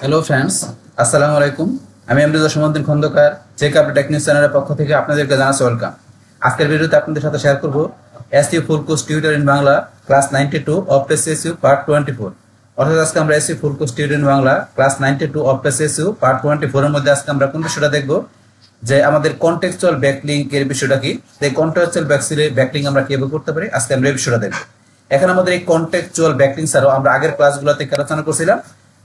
Hello friends, আসসালামু আলাইকুম। আমি MD Jasimuddin Khandakar, check update technique চ্যানেলের পক্ষ থেকে আপনাদেরকে জানাচ্ছি ওয়েলকাম। আজকের ভিডিওতে আপনাদের সাথে শেয়ার করব SU full course tutor in Bangla class 92 of SU part 24। অর্থাৎ আজকে আমরা SU full course tutor in Bangla class 92 of SU part 24 এর মধ্যে আজকে আমরা কোন বিষয়টা দেখব যে আমাদের কনটেক্সচুয়াল ব্যাকলিংক এর বিষয়টা কি, এই কনটেক্সচুয়াল ব্যাকলিংক আমরা কিভাবে করতে পারি আজকে আমরা এই বিষয়টা দেখব। এখন আমাদের এই কনটেক্সচুয়াল ব্যাকলিংক ছাড়াও আমরা আগের ক্লাসগুলোতে আলোচনা করছিলাম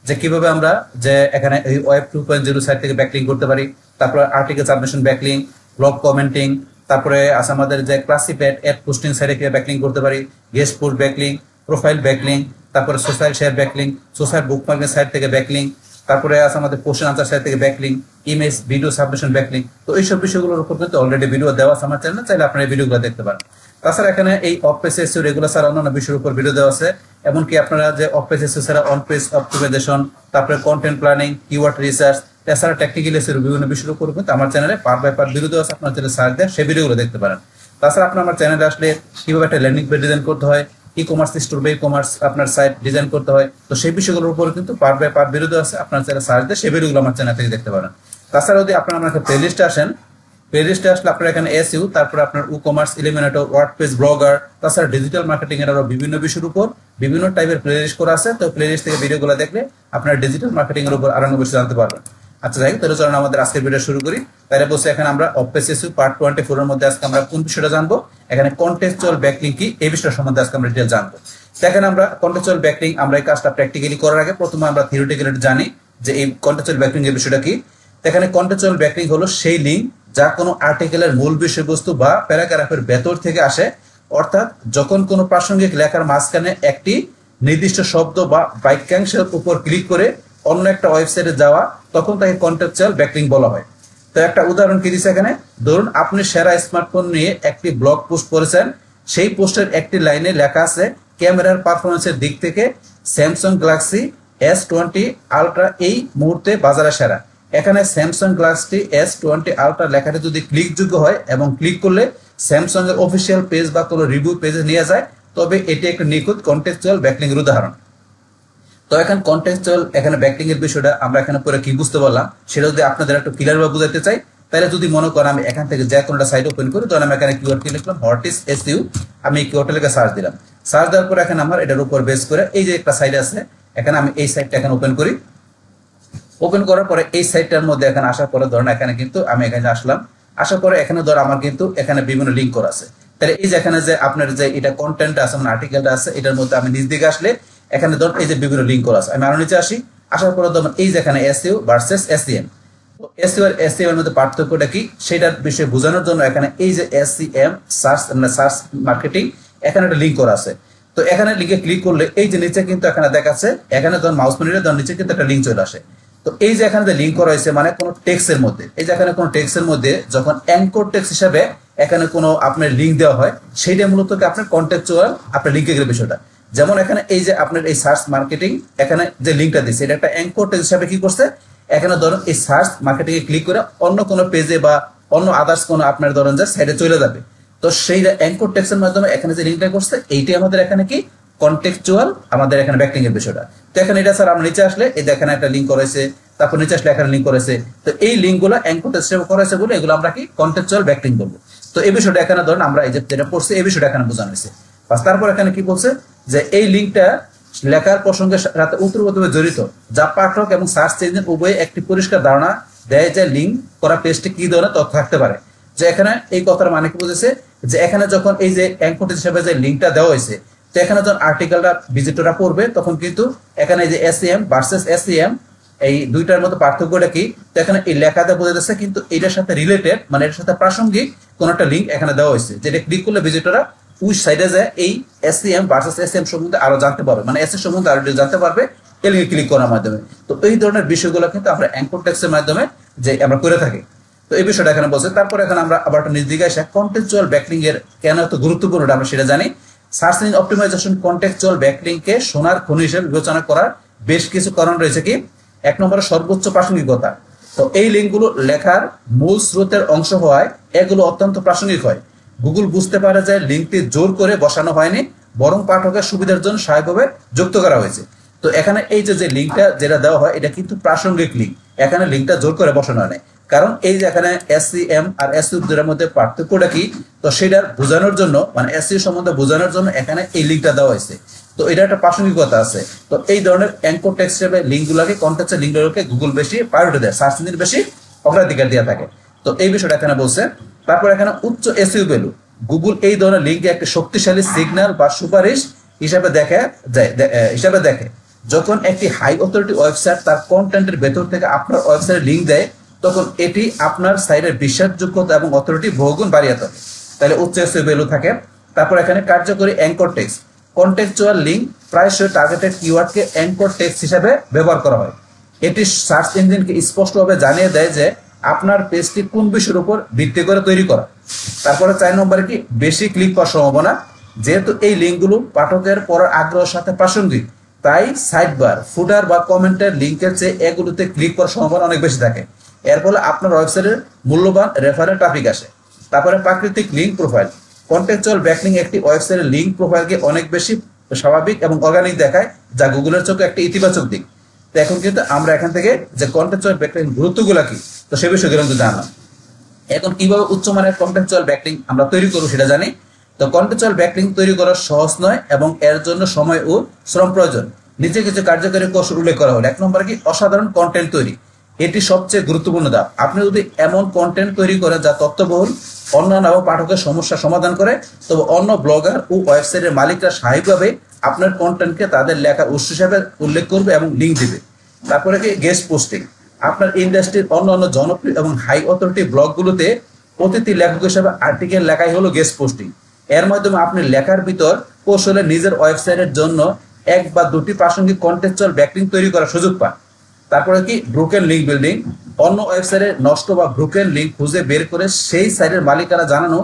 যে কিভাবে আমরা যে এখানে এই ওয়েব 2.0 সাইট থেকে ব্যাকলিংক করতে পারি, তারপরে article submission backlink, blog commenting, তারপরে আছে আমাদের যে ক্লাসিফাইড অ্যাড পোস্টিং সাইটে কিভাবে ব্যাকলিংক করতে পারি, guest post backlink, profile backlink, তারপরে সোশ্যাল শেয়ার ব্যাকলিংক, সোশ্যাল বুকমার্কের সাইট থেকে ব্যাকলিংক, তারপরে আছে আমাদের কোশ্চেন আনসার সাইট থেকে backlink, image video submission backlink. তো এইসব বিষয়গুলোর উপর কিন্তু অলরেডি ভিডিও দেওয়া আছে আমার চ্যানেলে, চাইলে আপনারা এই ভিডিওগুলো দেখতে পারেন। তাছাড়া এখানে এই অফ পেজ এসইও রেগুলার ছাড়া অন্যান্য বিষয়ের উপর ভিডিও দেওয়া আছে, এমনকি আপনারা যে অফ পেজ এসইও ছাড়া অন পেজ অপটিমাইজেশন, তারপরে কন্টেন্ট প্ল্যানিং, কিওয়ার্ড রিসার্চ, তাছাড়া টেকনিক্যাল এসইও বিভিন্ন বিষয়ের উপর কিন্তু আমার চ্যানেলে পার্ট বাই পার্ট ভিডিও দেওয়া আছে, আপনারা যদি সার্চ দেন সেই ভিডিওগুলো দেখতে পারেন। তাছাড়া আপনারা আমার চ্যানেলে আসলে কিভাবে একটা ল্যান্ডিং পেজ ডিজাইন করতে হয়, ই কমার্স স্টোর বা ই কমার্স আপনার সাইট ডিজাইন করতে হয়, তো সেই বিষয়গুলোর উপর কিন্তু পার্ট বাই পার্ট ভিডিও দেওয়া আছে, আপনার চ্যানেলে সার্চ দিয়ে সেই ভিডিওগুলো আমার চ্যানেল থেকে দেখতে পারেন। তাছাড়া যদি আপনারা আমার প্লেলিস্টে আসেন, প্লেলিস্টে আসলে আপনারা এখানে এসইউ, তারপরে আপনার e commerce, eliminator, WordPress, blogger, তাছাড়া ডিজিটাল মার্কেটিং এর আরো বিভিন্ন বিষয়ের উপর বিভিন্ন টাইপের প্লেলিস্ট করা আছে। তো প্লেলিস্ট থেকে ভিডিওগুলো দেখলে আপনারা ডিজিটাল মার্কেটিং এর উপর আরো বেশি জানতে পারবেন। আচ্ছা যাই হোক, তাহলে চলুন আমাদের আজকের ভিডিও শুরু করি। তাহলে বসে এখানে আমরা অফ পেজ এসইও পার্ট 24 এর মধ্যে আজকে আমরা কোন বিষয়টা জানবো, এখানে কনটেক্সচুয়াল ব্যাকলিংক কি এই বিষয়টা সম্বন্ধে আজকে আমরা ডিটেইলস জানবো। দেখেন আমরা কনটেক্সচুয়াল ব্যাকলিংক আমরা এই কাজটা প্র্যাকটিক্যালি করার আগে প্রথমে আমরা থিওরিটিক্যালি জানি যে এই কনটেক্সচুয়াল ব্যাকলিংক এর বিষয়টা কি। এখানে কনটেক্সচুয়াল ব্যাকলিংক হলো সেই লিঙ্ক যা কোনো আর্টিকেলের মূল বিষয়বস্তু বা প্যারাগ্রাফের ভেতর থেকে আসে, অর্থাৎ যখন কোনো প্রাসঙ্গিক লেখার মাঝখানে একটি নির্দিষ্ট শব্দ বা বাক্যাংশের উপর ক্লিক করে অন্য একটা ওয়েবসাইটে যাওয়া, তখন তাকে কনটেক্সচুয়াল ব্যাকলিংক বলা হয়। তো একটা উদাহরণ কি দিচ্ছে এখানে, ধরুন আপনি সেরা স্মার্টফোন নিয়ে একটি ব্লগ পোস্ট করেছেন, সেই পোস্টের একটি লাইনে লেখা আছে ক্যামেরার পারফরমেন্সের দিক থেকে স্যামসাং গ্যালাক্সি S20 আলট্রা এই মুহূর্তে বাজারে সেরা। এখানে স্যামসাং গ্যালাক্সি S20 আলট্রা লেখাটি যদি ক্লিকযোগ্য হয় এবং ক্লিক করলে স্যামসাং এর অফিসিয়াল পেজ বা কোনো রিভিউ পেজে নিয়ে যায়, তবে এটি একটি নিখুঁত কনটেক্সচুয়াল ব্যাকলিংক এর উদাহরণ। তো এখন কনটেক্সচুয়াল এখানে ব্যাকলিংক এর বিষয়টা আমরা এখানে পরে কি বুঝতে পারলাম সেটা যদি আপনাদের একটু ক্লিয়ার ভাবে বুঝাতে চাই, তাহলে যদি মনে করেন আমি এখান থেকে যে কোনটা সাইট ওপেন করি, তখন আমি এখানে কিওয়ার্ড কি লিখলাম, হোয়াট ইজ এসইউ, আমি কিওয়ার্ড লিখে সার্চ দিলাম। সার্চ দেওয়ার পর এখানে আমার এটার উপর বেস করে এই যে একটা সাইট আছে, এখানে আমি এই সাইটটা এখানে ওপেন করি। ওপেন করার পরে এই সাইটটার মধ্যে এখানে আসার পরে ধরেন এখানে কিন্তু আমি এখানে আসলাম, আসার পরে এখানে ধর আমার কিন্তু এখানে বিভিন্ন লিঙ্ক করা আছে। তাহলে এই যে এখানে যে আপনার যে এটা কন্টেন্ট আছে মানে আর্টিকেলটা আছে, এটার মধ্যে আমি নিচ দিকে আসলে এখানে ধর এই যে বিভিন্ন লিঙ্ক করা আছে, আমি আরো নিচে আসি, আসার পরে ধরুন এই যে এখানে এসইও ভার্সেস এসইএম। তো এসইও আর এসইএম এর মধ্যে পার্থক্যটা কি সেটার বিষয়ে বোঝানোর জন্য এখানে এই যে এসইএম সার্চ মানে সার্চ মার্কেটিং, এখানে একটা লিঙ্ক করা আছে। তো এখানে লিঙ্কে ক্লিক করলে এই যে নিচে কিন্তু এখানে দেখাচ্ছে, এখানে ধরুন মাউস পয়েন্টারে ধরুন নিচে কিন্তু একটা লিঙ্ক চলে আসে। তো এই যে এখানে যে লিঙ্ক করা হয়েছে মানে কোনো টেক্সটের মধ্যে, এই যে এখানে কোনো টেক্সটের মধ্যে যখন অ্যাঙ্কর টেক্সট হিসাবে এখানে কোনো আপনার লিঙ্ক দেওয়া হয়, সেইটা মূলত আপনার কনটেক্সচুয়াল আপনার লিঙ্কের বিষয়টা। যেমন এখানে এই যে আপনার এই সার্চ মার্কেটিং এখানে যে লিঙ্কটা দিচ্ছে, এটা একটা অ্যাঙ্কর টেক্সট হিসাবে কি করছে, এখানে ধরুন এই সার্চ মার্কেটিং এ ক্লিক করে অন্য কোনো পেজে বা অন্য আদার্স কোনো আপনার ধরুন যে সাইডে চলে যাবে। তো সেই অ্যাঙ্কর টেক্সটের মাধ্যমে এখানে যে লিঙ্কটা করছে এইটাই আমাদের এখানে কি কনটেক্সচুয়াল আমাদের এখানে ব্যাকলিংক এর বিষয়টা। তো এখানে এটা স্যার আমরা নিচে আসলে এই দেখেন একটা লিঙ্ক করেছে, তারপর নিচে আসলে এখানে লিঙ্ক করেছে। তো এই লিঙ্কগুলো অ্যাঙ্কর টেক্সট হিসেবে করেছে বলে এগুলো আমরা কি কনটেক্সচুয়াল ব্যাকলিংক বলবো। তো এই বিষয়টা এখানে ধরুন আমরা এই যে যেটা পড়ছি এই বিষয়টা এখানে বোঝানো হয়েছে। তারপর এখানে কি বলছে যে এই লিঙ্কটা লেখার প্রসঙ্গের সাথে ওতপ্রোতভাবে জড়িত, যা পাঠক এবং সার্চ ইঞ্জিন উভয়ে একটি পরিষ্কার ধারণা দেয় যে লিঙ্ক করা পেজটি কি ধরনের তথ্য থাকতে পারে। যে এখানে এই কথার মানে কি বুঝেছে যে এখানে যখন এই যে অ্যাঙ্কর হিসেবে যে লিঙ্কটা দেওয়া হয়েছে, তো এখানে যখন আর্টিকেলটা ভিজিটররা পড়বে তখন কিন্তু এখানে এই যে এসইএম ভার্সেস এসইএম এই দুইটার মধ্যে পার্থক্যটা কি, তো এখানে এই লেখাতে বোঝা যাচ্ছে কিন্তু এটার সাথে রিলেটেড মানে এর সাথে প্রাসঙ্গিক কোন একটা লিঙ্ক এখানে দেওয়া হয়েছে, যেটা ক্লিক করলে ভিজিটররা ওই সাইডে যায় এই এসইএম ভার্সেস এসইএম সম্বন্ধে আরো জানতে পারবে, মানে এসএ সম্বন্ধে আরো জানতে পারবে এই লিঙ্কে ক্লিক করার মাধ্যমে। তো এই ধরনের বিষয়গুলো কিন্তু আমরা অ্যাঙ্কর টেক্সটের মাধ্যমে যে আমরা করে থাকি। তো এই বিষয়টা এখানে বলছে। তারপর এখানে আমরা আবার একটা নিজ দিকে আসে কনটেক্সচুয়াল ব্যাকলিংক এর কেন এত গুরুত্বপূর্ণ আমরা সেটা জানি। সার্চ ইঞ্জিন অপটিমাইজেশন কনটেক্সচুয়াল ব্যাকলিংকে সোনার খনি হিসেবে বিবেচনা করার বেশ কিছু কারণ রয়েছে। কি এক নম্বরে সর্বোচ্চ প্রাসঙ্গিকতা। তো এই লিঙ্কগুলো লেখার মূল স্রোতের অংশ হওয়ায় এগুলো অত্যন্ত প্রাসঙ্গিক হয়। গুগল বুঝতে পারে যে লিঙ্কটি জোর করে বসানো হয়নি, বরং পাঠকের সুবিধার জন্য স্বাভাবিকভাবে যুক্ত করা হয়েছে। তো এখানে এই যে লিঙ্কটা যেটা দেওয়া হয় এটা কিন্তু প্রাসঙ্গিক লিঙ্ক, এখানে লিঙ্কটা জোর করে বসানো হয়। কারণ এই যে এখানে এসসিএম আর এসইউ এর মধ্যে পার্থক্যটা কি, তো সেটা বোঝানোর জন্য মানে এসইউ সম্বন্ধে বোঝানোর জন্য এখানে এই লিঙ্কটা দেওয়া হয়েছে। তো এটা একটা প্রাসঙ্গিকতা আছে। তো এই ধরনের অ্যাঙ্কর টেক্সট হিসেবে লিঙ্কগুলোকে কন্টেন্টের লিঙ্কগুলোকে গুগল বেশি প্রায়োরিটি দেয়, সার্চ ইঞ্জিন বেশি অগ্রাধিকার দেওয়া থাকে। তো এই বিষয়টা এখানে বলছে। তারপর এখানে উচ্চ এসইউ ভ্যালু, গুগল এই ধরনের লিঙ্কে একটি শক্তিশালী সিগন্যাল বা সুপারিশ হিসাবে দেখে যখন একটি হাই অথরিটি ওয়েবসাইট তার কন্টেন্টের ভেতর থেকে আপনার ওয়েবসাইটে লিঙ্ক দেয়, তখন এটি আপনার সাইটের বিশ্বাসযোগ্যতা এবং অথরিটি বহুগুণ বাড়িয়ে তোলে। তাহলে উচ্চ এসইও ভ্যালু থাকে। তারপর এখানে কার্যকরী অ্যাঙ্কর টেক্সট, কন্টেক্সচুয়াল লিঙ্ক প্রায়শই টার্গেটেড কিওয়ার্ডকে অ্যাঙ্কর টেক্সট হিসেবে ব্যবহার করা হয়। এটি সার্চ ইঞ্জিনকে স্পষ্টভাবে জানিয়ে দেয় যে আপনার পেজটি কোন বিষয়ের উপর ভিত্তি করে তৈরি করা। তারপরে 4 নম্বরে কি বেশি ক্লিক পাওয়ার সম্ভাবনা, যেহেতু এই লিঙ্কগুলো পাঠকের পড়ার আগ্রহের সাথে প্রাসঙ্গিক, তাই সাইডবার, ফুটার বা কমেন্টের লিঙ্কের চেয়ে এগুলোতে ক্লিক করার সম্ভাবনা অনেক বেশি থাকে। এর ফলে আপনার ওয়েবসাইটের মূল্যবান রেফারেল ট্রাফিক আসে। তারপরে প্রাকৃতিক লিঙ্ক প্রোফাইল, কন্টেক্সচুয়াল ব্যাকলিঙ্ক একটি ওয়েবসাইটের লিঙ্ক প্রোফাইলকে অনেক বেশি স্বাভাবিক এবং অর্গানিক দেখায়, যা গুগলের চোখে একটি ইতিবাচক দিক। তো এখন কিন্তু আমরা এখান থেকে যে কন্টেক্সচুয়াল ব্যাকলিঙ্ক গুরুত্বগুলো কি, তো সে বিষয়ে কিন্তু জানলাম। এখন কিভাবে উচ্চমানের কন্টেক্সচুয়াল ব্যাকলিঙ্ক আমরা তৈরি করব সেটা জানি। তো কন্টেক্সচুয়াল ব্যাকলিঙ্ক তৈরি করা সহজ নয় এবং এর জন্য সময় ও শ্রম প্রয়োজন। নিচে কিছু কার্যকরী কৌশল উল্লেখ করা হলো। 1 নম্বরে কি অসাধারণ কন্টেন্ট তৈরি, এটি সবচেয়ে গুরুত্বপূর্ণ ধাপ। আপনি যদি এমন কন্টেন্ট তৈরি করেন যা তথ্যবহুল, অন্যান্য পাঠকের সমস্যা সমাধান করে, তবে অন্য ব্লগার ও ওয়েবসাইটের মালিকরা স্বাভাবিকভাবে আপনার কন্টেন্টকে তাদের লেখার উৎস হিসেবে উল্লেখ করবে এবং লিঙ্ক দিবে। তারপরে কি গেস্ট পোস্টিং, আপনার ইন্ডাস্ট্রির অন্যান্য জনপ্রিয় এবং হাই অথরিটি ব্লগগুলোতে অতিথি লেখক হিসেবে আর্টিকেল লেখাই হলো গেস্ট পোস্টিং। এর মাধ্যমে আপনি লেখার ভিতর কৌশলে নিজের ওয়েবসাইটের জন্য 1 বা 2টি প্রাসঙ্গিক কন্টেক্সচুয়াল ব্যাকলিঙ্ক তৈরি করার সুযোগ পান। তারপরে কি ব্রোকেন লিঙ্ক বিল্ডিং, অন্য ওয়েবসাইটে নষ্ট বা ব্রোকেন লিঙ্ক খুঁজে বের করে সেই সাইটের মালিকানা জানানো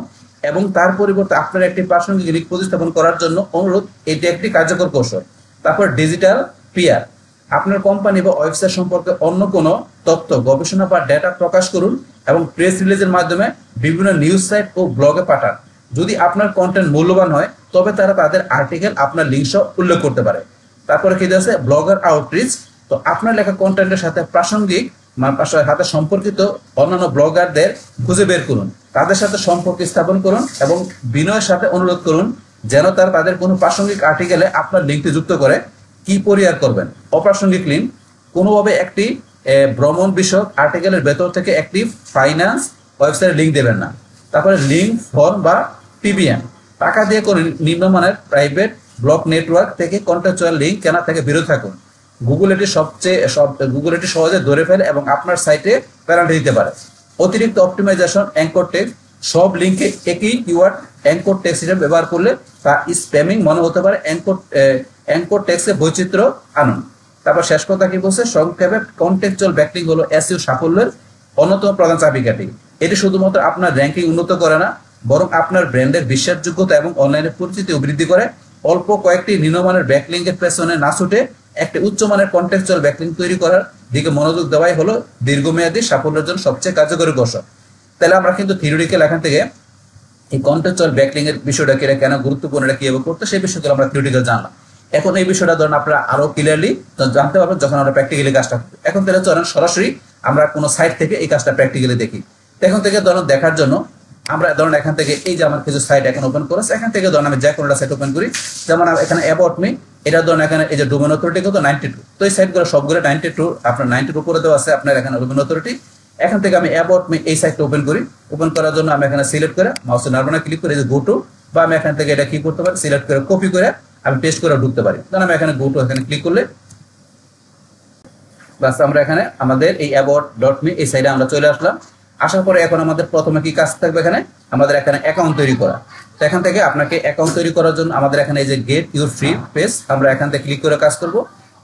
এবং তার পরিবর্তে আপনার একটি প্রাসঙ্গিক লিঙ্ক প্রতিস্থাপন করার জন্য অনুরোধ, এটি একটি কার্যকর কৌশল। তারপর ডিজিটাল পিআর, আপনার কোম্পানি বা ওয়েবসাইট সম্পর্কে অন্য কোনো তথ্য, গবেষণা বা ডেটা প্রকাশ করুন এবং প্রেস রিলিজের মাধ্যমে বিভিন্ন নিউজ সাইট ও ব্লগে পাঠান। যদি আপনার কন্টেন্ট মূল্যবান হয় তবে তারা তাদের আর্টিকেল আপনার লিঙ্ক সহ উল্লেখ করতে পারে। তারপরে কি আছে ব্লগার আউটরিচ, তো আপনার লেখা কন্টেন্টের সাথে প্রাসঙ্গিক সাথে সম্পর্কিত অন্যান্য ব্লগারদের খুঁজে বের করুন, তাদের সাথে সম্পর্ক স্থাপন করুন এবং বিনয়ের সাথে অনুরোধ করুন যেন তারা তাদের কোনো প্রাসঙ্গিক আর্টিকেলে আপনার লিঙ্কটি যুক্ত করে। কি পরিহার করবেন? অপ্রাসঙ্গিক লিঙ্ক, কোনোভাবে একটি ভ্রমণ বিষয়ক আর্টিকেলের ভেতর থেকে একটি ফাইন্যান্স ওয়েবসাইটে লিঙ্ক দেবেন না। তারপরে লিঙ্ক ফর্ম বা পিবিএন, টাকা দিয়ে কোনো নিম্নমানের প্রাইভেট ব্লক নেটওয়ার্ক থেকে কন্টেক্সচুয়াল লিঙ্ক কেনা থেকে বিরত থাকুন। গুগল এটি সহজে ধরে ফেলে এবং আপনার সাইটে পেনাল্টি দিতে পারে। অতিরিক্ত অপটিমাইজেশন, অ্যাঙ্কর টেক্সট, সব লিঙ্কে একই কিওয়ার্ড অ্যাঙ্কর টেক্সট হিসেবে ব্যবহার করলে তা স্প্যামিং মনে হতে পারে। অ্যাঙ্কর টেক্সটে বৈচিত্র্য আনুন। তারপর শেষ কথা কি বলছে, সংক্ষেপে কন্টেক্সচুয়াল ব্যাকলিঙ্ক হলো এসইও সাফল্যের অন্যতম প্রধান চাবিকাঠি। এটি শুধুমাত্র আপনার র্যাঙ্কিং উন্নত করে না, বরং আপনার ব্র্যান্ডের বিশ্বাসযোগ্যতা এবং অনলাইনে পরিচিতিও বৃদ্ধি করে। অল্প কয়েকটি নিম্নমানের ব্যাকলিঙ্কের পেছনে না ছুটে একটি উচ্চমানের কন্টেক্সচুয়াল ব্যাকলিঙ্ক তৈরি করার দিকে মনোযোগ দেওয়াই হলো দীর্ঘমেয়াদী সাফল্যের জন্য সবচেয়ে কার্যকরী কৌশল। তাহলে আমরা কিন্তু থিওরিটিক্যাল এখান থেকে এই কন্টেক্সচুয়াল ব্যাকলিঙ্ক এর বিষয়টা কেন গুরুত্বপূর্ণ, এটা কিভাবে করতে, সেই বিষয়গুলো আমরা থিওরিটিক্যাল জানলাম। এখন এই বিষয়টা ধরুন আপনারা আরো ক্লিয়ারলি জানতে পারবেন যখন আমরা প্র্যাকটিক্যালি কাজটা করব। এখন তাহলে চলেন সরাসরি আমরা কোনো সাইট থেকে এই কাজটা প্র্যাকটিক্যালি দেখি। এখন থেকে ধরুন দেখার জন্য আমরা ধরুন এখান থেকে এই যে আমার কিছু সাইট এখন ওপেন করেছে, এখান থেকে ধরুন আমি যে কোনোটা সাইট ওপেন করি, যেমন এখানে অ্যাবাউট মি, এটা ধরুন এখানে এই যে ডোমেন অথরিটি কত 92। তো এই সাইটগুলো সবগুলো 92, আপনার 90 উপরে দেওয়া আছে আপনার এখানে ডোমেন অথরিটি। এখান থেকে আমি অ্যাবাউট মি এই সাইটটা ওপেন করি। ওপেন করার জন্য আমি এখানে সিলেক্ট করে মাউসের নারবানা ক্লিক করে যে গো টু, বা আমি এখান থেকে এটা কি করতে পারি, সিলেক্ট করে কপি করে আমি পেস্ট করে ঢুকতে পারি। ধরুন আমি এখানে গো টু এখানে ক্লিক করলে বাস আমরা এখানে আমাদের এই about.me এই সাইডে আমরা চলে আসলাম। আসার পরে এখন আমাদের প্রথমে কি কাজ থাকবে, এখানে আমাদের এখানে অ্যাকাউন্ট তৈরি করা। তো এখান থেকে আপনাকে অ্যাকাউন্ট তৈরি করার জন্য আমাদের এখানে এই যে গেট ইউর ফ্রি পেজ, আমরা এখান থেকে ক্লিক করে কাজ করব।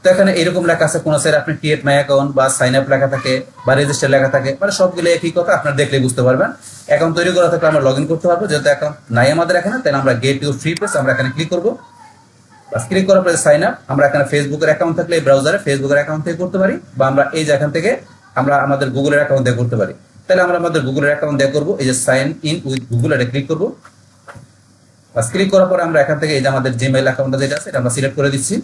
তো এখানে এরকম লেখা আছে, কোন সাইড আপনি ক্রিয়েট মাই অ্যাকাউন্ট বা সাইন আপ লেখা থাকে বা রেজিস্টার লেখা থাকে, মানে সবগুলো একই কথা, আপনারা দেখলে বুঝতে পারবেন। অ্যাকাউন্ট তৈরি করা থাকলে আমরা লগ ইন করতে পারবো, যেহেতু অ্যাকাউন্ট নাই আমাদের এখানে, তাহলে আমরা গেট ইউর ফ্রি পেজ আমরা এখানে ক্লিক করবো। বাস ক্লিক করার পরে সাইন আপ, আমরা এখানে ফেসবুকের অ্যাকাউন্ট থাকলে এই ব্রাউজারে ফেসবুকের অ্যাকাউন্ট থেকে করতে পারি, বা আমরা এই যে এখান থেকে আমরা আমাদের গুগলের অ্যাকাউন্ট দিয়ে করতে পারি। তাহলে আমরা আমাদের গুগলের অ্যাকাউন্ট দিয়ে করবো, এই যে সাইন ইন উইথ গুগল এটা ক্লিক করবো। বাস ক্লিক করার পরে আমরা এখান থেকে এই যে আমাদের জিমেইল অ্যাকাউন্টটা যেটা আছে এটা আমরা সিলেক্ট করে দিচ্ছি।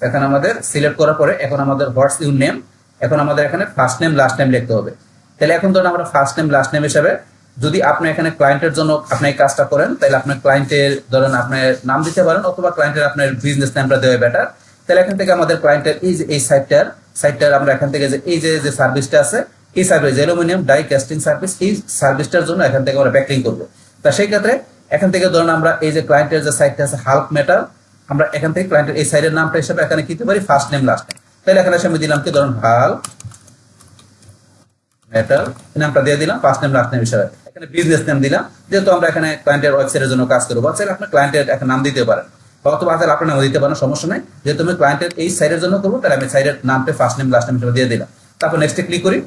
এখন আমাদের সিলেক্ট করার পরে এখন আমাদের হোয়াটস ইউর নেম, এখন আমাদের এখানে ফার্স্ট নেম লাস্ট নেম লিখতে হবে। তাহলে এখন ধরুন আমরা ফার্স্ট নেম লাস্ট নেম হিসাবে যদি আপনি এখানে ক্লায়েন্টের জন্য আপনি এই কাজটা করেন, তাহলে আপনার ক্লায়েন্টের ধরুন আপনার নাম দিতে পারেন, অথবা ক্লায়েন্টের আপনার বিজনেস নামটা দেওয়া বেটার। তাহলে এখান থেকে আমাদের ক্লায়েন্টের এই যে এই সাইটটার আমরা এখান থেকে যে এই যে সার্ভিসটা আছে, এই service aluminium die casting service, এই সার্ভিসটার জন্য এখান থেকে আমরা ব্যাকলিং করবো। তা সেই ক্ষেত্রে এখান থেকে ধরুন আমরা এই যে ক্লায়েন্টের যে সাইটটা আছে হাল্ক মেটাল, আমরা এখান থেকে ক্লায়েন্টের এই সাইটের নামটা হিসেবে এখানে কি দিতে পারি, ফার্স্ট নেম লাস্ট নেম। তাহলে এখানে আমি দিলাম কি ধরুন হাল্ক মেটাল, নামটা দিয়ে দিলাম ফার্স্ট নেম লাস্ট নেম হিসেবে। এখানে বিজনেস নেম দিলাম, যেহেতু আমরা এখানে ক্লায়েন্টের ওয়েবসাইটের জন্য কাজ করবো। চাইলে আপনি ক্লায়েন্টের একটা নাম দিতে পারেন, অথবা আপনার নাম দিতে পারেন, সমস্যা নাই। যেহেতু আমি ক্লায়েন্টের এই সাইটের জন্য করবো, তাহলে আমি সাইটের নামটা ফার্স্ট নেম লাস্ট নেম হিসেবে দিয়ে দিলাম। তারপর নেক্সটে ক্লিক করি।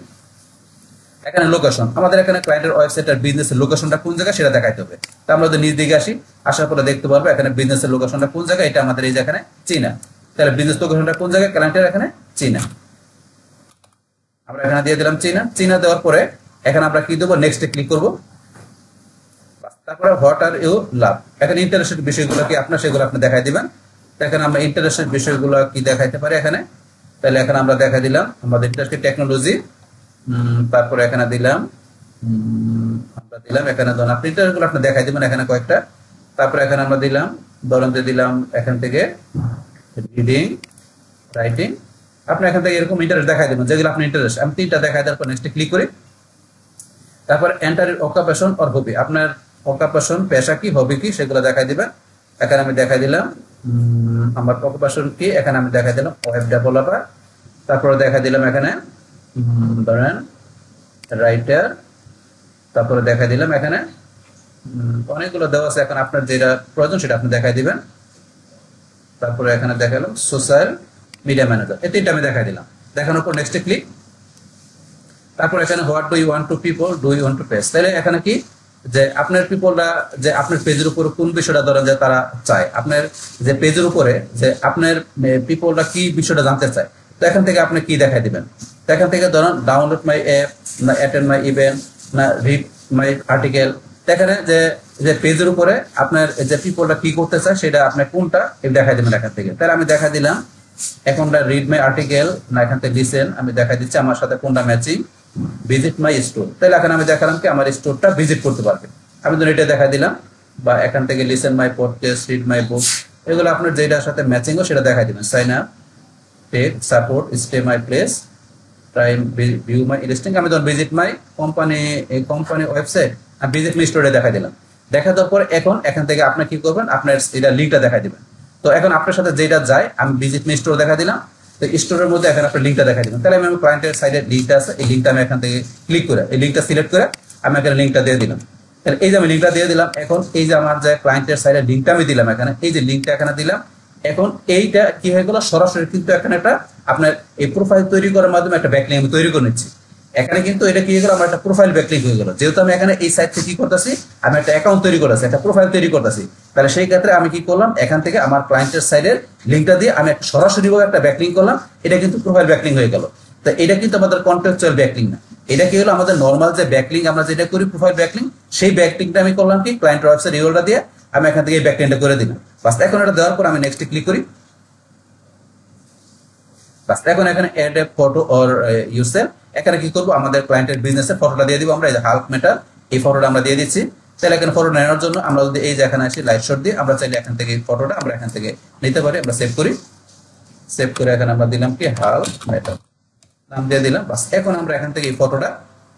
এখানে লোকেশন, আমাদের এখানে ক্লায়েন্টের ওয়েবসাইটের বিজনেসের লোকেশনটা কোন জায়গায় সেটা দেখাইতে হবে। তা আমরা যদি নিচ দিকে আসি, আসার পরে দেখতে পারবো এখানে বিজনেসের লোকেশনটা কোন জায়গায়, এটা আমাদের এই যে এখানে চীনা। তাহলে বিজনেস লোকেশনটা কোন জায়গায়, ক্লায়েন্টের এখানে চীনা, আমরা এখানে দিয়ে দিলাম চীনা। চীনা দেওয়ার পরে এখানে আমরা কি দেবো, নেক্সটে ক্লিক করবো। তারপরে হোয়াট আর ইউ লাভ, এখানে ইন্টারেস্টেড বিষয়গুলো কি আপনার, সেগুলো আপনি দেখাই দিবেন। এখানে আমরা ইন্টারেস্টেড বিষয়গুলো কি দেখাইতে পারি এখানে, তাহলে এখানে আমরা দেখা দিলাম আমাদের ইন্টারেস্টেড টেকনোলজি, তারপরে এখানে দিলাম আমরা দিলাম এখানে ধরুন আপনি ইন্টারেস্টগুলো আপনি দেখাই দিবেন এখানে কয়েকটা। তারপরে এখানে আমরা দিলাম ধরুন দিলাম এখান থেকে রিডিং রাইটিং, আপনি এখান থেকে এরকম ইন্টারেস্ট দেখাই দেবেন যেগুলো আপনি ইন্টারেস্ট। আমি 3টা দেখাই দেওয়ার পর নেক্সটে ক্লিক করি। তারপর এন্টার অকুপেশন অর হবি, আপনার অকুপেশন পেশা কি, হবি কি, সেগুলো দেখাই দিবেন। এখানে আমি দেখাই দিলাম আমার অকুপেশন কি, এখানে আমি দেখাই দিলাম ওয়েব ডেভেলপার। তারপরে দেখা দিলাম এখানে ধরেন রাইটার, তারপরে দেখা দিলাম এখানে অনেকগুলো দেওয়া আছে, এখন আপনার যেটা প্রয়োজন সেটা আপনি দেখাই দিবেন। তারপরে এখানে দেখালাম সোশ্যাল মিডিয়া ম্যানেজার, এই 3টা আমি দেখাই দিলাম। দেখানোর পর নেক্সটে ক্লিক। তারপর এখানে what do you want to people do you want to page, তাহলে এখানে কি যে আপনার পিপলরা যে আপনার পেজের উপরে কোন বিষয়টা ধরেন যে তারা চায়, আপনার যে পেজের উপরে যে আপনার পিপলরা কি বিষয়টা জানতে চায়, তো এখান থেকে আপনি কি দেখাই দিবেন। তো এখান থেকে ধরুন ডাউনলোড মাই অ্যাপ, না অ্যাটেন্ড মাই ইভেন্ট, না রিড মাই আর্টিকেল, এখানে যে পেজের উপরে আপনার যে পিপলরা কি করতে চায় সেটা আপনি কোনটা দেখাই দিবেন এখান থেকে। তাহলে আমি দেখা দিলাম এখন রিড মাই আর্টিকেল, না এখান থেকে লিসেন, আমি দেখাই দিচ্ছি আমার সাথে কোনটা ম্যাচিং, ভিজিট মাই স্টোর। তাহলে এখানে আমি দেখালাম কি আমার স্টোরটা ভিজিট করতে পারবে, আমি ধরুন এটা দেখা দিলাম। বা এখান থেকে listen my podcast, read my book, এগুলো আপনার যেটার সাথে ম্যাচিং ও সেটা দেখাই দিবেন। Sign up, take support, stay my place, time, view my listing, আমি ধরুন ভিজিট মাই কোম্পানি ওয়েবসাইট, আমি ভিজিট মাই স্টোরে দেখাই দিলাম। দেখা দেওয়ার পর এখন এখান থেকে আপনি কি করবেন, আপনার এটা লিঙ্কটা দেখাই দিবেন। তো এখন আপনার সাথে যেটা যায়, আমি ভিজিট মাই স্টোর দেখা দিলাম, তো স্টোরের মধ্যে এখন আপনার লিঙ্কটা দেখা দিবেন। তাহলে আমি ক্লায়েন্টের সাইডের লিঙ্কটা আছে, এই লিঙ্কটা আমি এখান থেকে ক্লিক করে এই লিঙ্কটা সিলেক্ট করে আমি এখানে লিঙ্কটা দিয়ে দিলাম। তাহলে এই যে আমি লিঙ্কটা দিয়ে দিলাম, এখন এই যে আমার যে ক্লায়েন্টের সাইডের লিঙ্কটা আমি দিলাম এখানে, এই যে লিঙ্কটা এখানে দিলাম, এখন এইটা কি হয়ে গেল, সরাসরি কিন্তু এখানে একটা আপনার এই প্রোফাইল তৈরি করার মাধ্যমে একটা ব্যাকলিঙ্ক আমি তৈরি করে নিচ্ছি। এখানে কিন্তু এটা কি হয়ে গেল, আমার একটা প্রোফাইল ব্যাকলিঙ্ক হয়ে গেল। যেহেতু আমি এখানে এই সাইট থেকে কি করতেছি, আমি একটা অ্যাকাউন্ট তৈরি করতেছি, একটা প্রোফাইল তৈরি করতেছি। তাহলে সেই ক্ষেত্রে আমি কি করলাম, এখান থেকে আমার ক্লায়েন্টের সাইডের লিঙ্কটা দিয়ে আমি সরাসরি ভাবে একটা ব্যাকলিঙ্ক করলাম, এটা কিন্তু প্রোফাইল ব্যাকলিঙ্ক হয়ে গেল। তো এটা কিন্তু আমাদের কন্টেক্সচুয়াল ব্যাকলিঙ্ক না, এটা কি হলো আমাদের নর্মাল যে ব্যাকলিঙ্ক আমরা যেটা করি প্রোফাইল ব্যাকলিঙ্ক, সেই ব্যাকলিঙ্কটা আমি করলাম কি ক্লায়েন্টের ওয়েবসাইট ইউআরএলটা দিয়ে আমি এখান থেকে এই ব্যাকলিঙ্কটা করে দিলাম। বাস এখন এটা দেওয়ার পর আমি নেক্সটে ক্লিক করি। বাস এখন এখানে add a photo or yourself, এখানে কি করবো, আমাদের ক্লায়েন্টের বিজনেসের ফটোটা দিয়ে দিব আমরা, এই যে হাল্ক মেটাল এই ফটোটা আমরা দিয়ে দিচ্ছি। তাহলে এখানে ফটো নেওয়ার জন্য আমরা যদি এই যে এখানে আসি লাইট শট দিয়ে, আমরা চাইলে এখান থেকে ফটোটা আমরা এখান থেকে নিতে পারি। আমরা সেভ করি, সেভ করে এখানে আমরা দিলাম কি হাল্ক মেটাল নাম দিয়ে দিলাম। বাস এখন আমরা এখান থেকে এই ফটোটা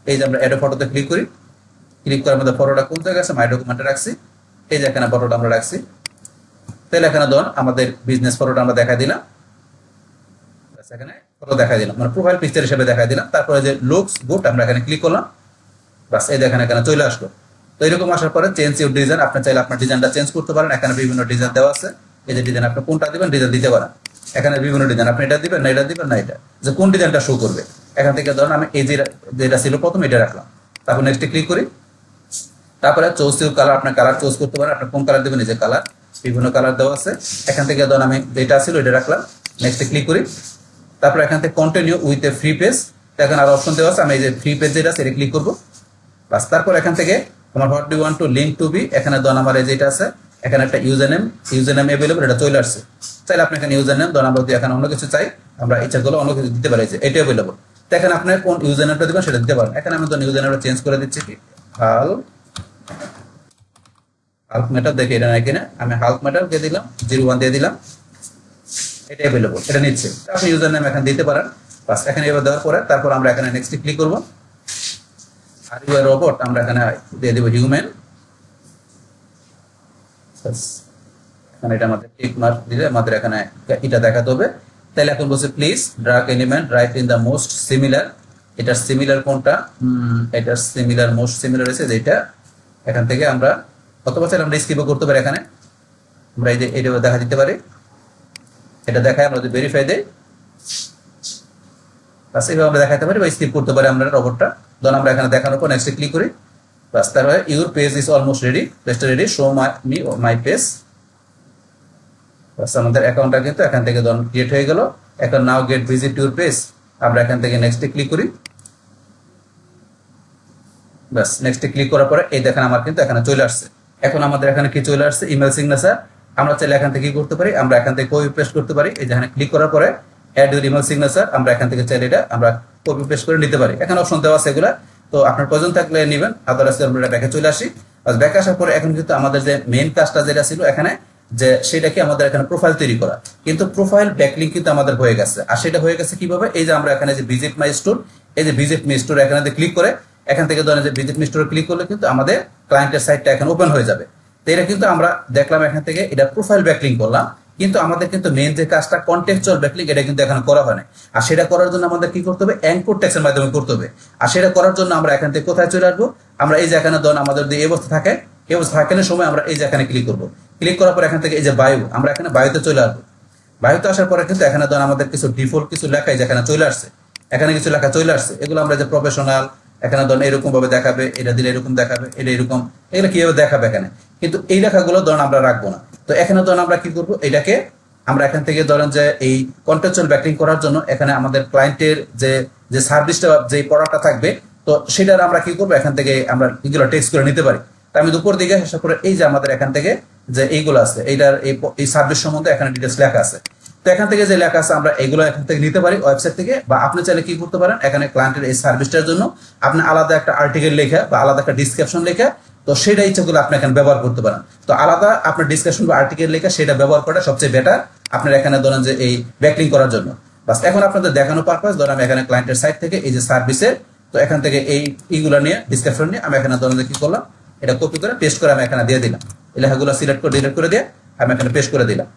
এই যে আমরা অ্যাড এ ফটোতে ক্লিক করি, ক্লিক করে আমাদের ফটোটা কোন জায়গায় আছে, মাই ডকুমেন্টে রাখছি, এই যে এখানে ফটোটা আমরা রাখছি। তাহলে এখানে ধরুন আমাদের বিজনেস ফটোটা আমরা দেখাই দিলাম, এখানে ফটো দেখাই দিলাম, মানে প্রোফাইল পিকচার হিসেবে দেখাই দিলাম। তারপরে যে লুকস গুড আমরা এখানে ক্লিক করলাম, বাস এই দেখেন এখানে চলে আসলো। তো এরকম আসার পরে চেঞ্জ ইউর ডিজাইন, আপনি চাইলে আপনার ডিজাইনটা চেঞ্জ করতে পারেন। এখানে বিভিন্ন ডিজাইন দেওয়া আছে, এই যে ডিজাইন আপনি কোনটা দিবেন ডিজাইন দিতে পারেন। এখানে বিভিন্ন ডিজাইন আপনি এটা দিবেন না এটা দিবেন না এটা, যে কোন ডিজাইনটা শো করবে। এখান থেকে ধরুন আমি এই যেটা ছিল প্রথম এটা রাখলাম, তারপর নেক্সটে ক্লিক করি। তারপরে চুজ ইউর কালার, আপনার কালার চুজ করতে পারেন, আপনি কোন কালার দিবেন, এই যে কালার বিভিন্ন কালার দেওয়া আছে। এখান থেকে ধরুন আমি যেটা ছিল এটা রাখলাম, নেক্সটে ক্লিক করি। তারপর এখান থেকে continue with a free page, এখানে আর অপশন দেওয়া আছে, আমি এই যে ফ্রি পেজ যেটা সেটা ক্লিক করবো। বাস তারপর এখান থেকে তোমার what do you want to link to be, এখানে ধরুন আমার এই যেটা আছে এখানে একটা ইউজার নেম অ্যাভেলেবল, এটা চলে আসছে। চাইলে আপনি এখানে ইউজার নেম ধরুন, আমরা যদি এখানে অন্য কিছু চাই আমরা ইচ্ছা করলে অন্য কিছু দিতে পারি, যে এটা অ্যাভেলেবল। তো এখানে আপনি কোন ইউজার নেমটা দিবেন সেটা দিতে পারেন। এখানে আমি ধরুন ইউজার নেমটা চেঞ্জ করে দিচ্ছি কি হাল্ক ম্যাটার, দেখে এটা নাই কিনা, আমি হাল্ক ম্যাটার দিয়ে দিলাম, 01 দিয়ে দিলাম, এটা অ্যাভেলেবল, এটা নিচ্ছে। আপনি ইউজার নেম এখানে দিতে পারেন। বাস এখানে এবার দেওয়ার পরে তারপর আমরা এখানে নেক্সট ক্লিক করব। আর ইউ আর রোবট আমরা এখানে দিয়ে দেব হিউম্যান। এখানে এটা আমাদের টিক মার্ক দিলে আমাদের এখানে এটা দেখাতে হবে। তাহলে এখন বলছে please drug element right in the most similar, এটার সিমিলার কোনটা, এটার সিমিলার মোস্ট সিমিলার আছে যেটা, এখান থেকে আমরা অথবা চাইলে আমরা স্কিপও করতে পারি। এখানে আমরা এই যে এটা দেখা দিতে পারি, এটা দেখায় আমরা যদি ভেরিফাই দেই বাস এইভাবে আমরা দেখাতে পারি বা স্কিপ করতে পারি আমরা রোবটটা। ধরুন আমরা এখানে দেখানোর পর নেক্সটে ক্লিক করি, বাস তারপরে your page is almost ready, পেজটা রেডি, শো মাই পেজ। বাস আমাদের অ্যাকাউন্টটা কিন্তু এখান থেকে ধরুন ক্রিয়েট হয়ে গেল। এখন নাও গেট ভিজিট ইউর পেজ, আমরা এখান থেকে নেক্সটে ক্লিক করি। বাস নেক্সটে ক্লিক করার পরে এই দেখেন আমার কিন্তু এখানে চলে আসছে। এখন আমাদের এখানে কি চলে আসছে, ইমেল সিগনেচার। আমরা চাইলে এখান থেকে কি করতে পারি, আমরা এখান থেকে কপি পেস্ট করতে পারি। এই যেখানে ক্লিক করার পরে অ্যাড ইউর ইমেল সিগনেচার, আমরা এখান থেকে চাইলে এটা আমরা কপি পেস্ট করে নিতে পারি। এখানে অপশন দেওয়া আছে এগুলা, তো আপনার প্রয়োজন থাকলে নেবেন, আদারওয়াইজ আমরা ব্যাকে চলে আসি। ব্যাকে আসার পরে এখন কিন্তু আমাদের যে মেইন কাজটা যেটা ছিল এখানে, যে সেটা কি আমাদের এখানে প্রোফাইল তৈরি করা, কিন্তু প্রোফাইল ব্যাকলিংক কিন্তু আমাদের হয়ে গেছে। আর সেটা হয়ে গেছে কিভাবে, এই যে আমরা এখানে যে ভিজিট মাই স্টোর, এই যে ভিজিট মাই স্টোর এখানে ক্লিক করে এখান থেকে ধরেন যে ভিজিট মাই স্টোরে ক্লিক করলে কিন্তু আমাদের ক্লায়েন্টের সাইটটা এখন ওপেন হয়ে যাবে। তো এটা কিন্তু আমরা দেখলাম এখান থেকে এটা প্রোফাইল ব্যাকলিংক করলাম, কিন্তু আমাদের কিন্তু মেইন যে কাজটা কন্টেক্সচুয়াল ব্যাকলিংক এটা কিন্তু এখানে করা হয় না। আর সেটা করার জন্য আমাদের কি করতে হবে, অ্যাঙ্কর টেক্সটের মাধ্যমে করতে হবে। আর সেটা করার জন্য আমরা এখান থেকে কোথায় চলে আসবো, আমরা এই যে এখানে ধরুন আমাদের যদি এই অবস্থা থাকে, এই অবস্থা থাকানোর সময় আমরা এই যে এখানে ক্লিক করবো। ক্লিক করার পর এখান থেকে এই যে বায়ু, আমরা এখানে বায়ুতে চলে আসবো। বায়ুতে আসার পরে কিন্তু এখানে ধরুন আমাদের কিছু ডিফল্ট কিছু লেখা যেখানে চলে আসছে, এখানে কিছু লেখা চলে আসছে। এগুলো আমরা যে প্রফেশনাল এখানে ধরুন এরকম ভাবে দেখাবে, এটা দিলে এরকম দেখাবে, এটা এরকম, এগুলো কিভাবে দেখাবে এখানে, কিন্তু এই লেখাগুলো ধরুন আমরা রাখবো না। তো এখানে ধরুন আমরা কি করবো, এটাকে আমরা এখান থেকে ধরেন যে এই কন্টেক্সচুয়াল ব্যাকলিংক করার জন্য এখানে আমাদের ক্লায়েন্টের যে সার্ভিসটা যে প্রোডাক্টটা থাকবে, তো সেটার আমরা কি করবো, এখান থেকে আমরা এগুলো টেক্সট করে নিতে পারি। তো আমি দুপুর দিকে আসার পরে এই যে আমাদের এখান থেকে যে এইগুলো আছে, এইটার এই সার্ভিস সম্বন্ধে এখানে ডিটেলস লেখা আছে। তো এখান থেকে যে লেখা আছে আমরা এগুলো এখান থেকে নিতে পারি ওয়েবসাইট থেকে, বা আপনি চাইলে কি করতে পারেন, এখানে ক্লায়েন্টের এই সার্ভিসটার জন্য আপনি আলাদা একটা আর্টিকেল লেখা বা আলাদা একটা ডিসক্রিপশন লেখা, তো সেটা ইচ্ছাগুলো আপনি এখানে ব্যবহার করতে পারেন। তো আলাদা আপনার ডিসক্রিপশন বা আর্টিকেল লেখা সেটা ব্যবহার করা সবচেয়ে বেটার আপনার এখানে ধরেন যে এই ব্যাকলিংক করার জন্য। বাস এখন আপনাদের দেখানো পারপাস ধরেন আমি এখানে ক্লায়েন্টের সাইট থেকে এই যে সার্ভিসের, তো এখান থেকে এইগুলো নিয়ে ডিসক্রিপশন নিয়ে আমি এখানে ধরেন যে কি করলাম, এটা কপি করে পেস্ট করে আমি এখানে দিয়ে দিলাম। এই লেখাগুলো সিলেক্ট করে ডিলিট করে দিয়ে আমি এখানে পেস্ট করে দিলাম।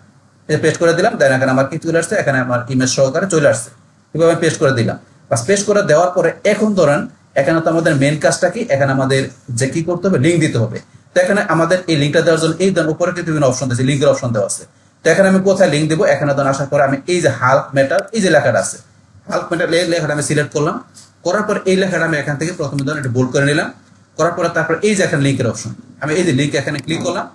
পেস্ট করে দিলাম, দেন এখানে আমার কি চলে আসছে, এখানে আমার ইমেজ সহকারে চলে আসছে। এভাবে আমি পেস্ট করে দিলাম। বাস পেস্ট করে দেওয়ার পরে এখন ধরেন এখানে তো আমাদের মেন কাজটা কি, এখানে আমাদের যে কি করতে হবে, লিঙ্ক দিতে হবে। তো এখানে আমাদের এই লিঙ্কটা দেওয়ার জন্য এই ধরুন উপরে কিন্তু বিভিন্ন অপশন আছে, লিঙ্কের অপশন দেওয়া আছে। তো এখানে আমি কোথায় লিঙ্ক দেবো, এখানে ধরুন আসার পরে আমি এই যে হাল্ক ম্যাটার এই যে লেখাটা আছে, হাল্ক ম্যাটার লেখাটা আমি সিলেক্ট করলাম। করার পর এই লেখাটা আমি এখান থেকে প্রথমে ধরুন এটা বোল্ড করে নিলাম। করার পরে তারপর এই যে এখানে লিঙ্কের অপশন, আমি এই যে লিঙ্ক এখানে ক্লিক করলাম।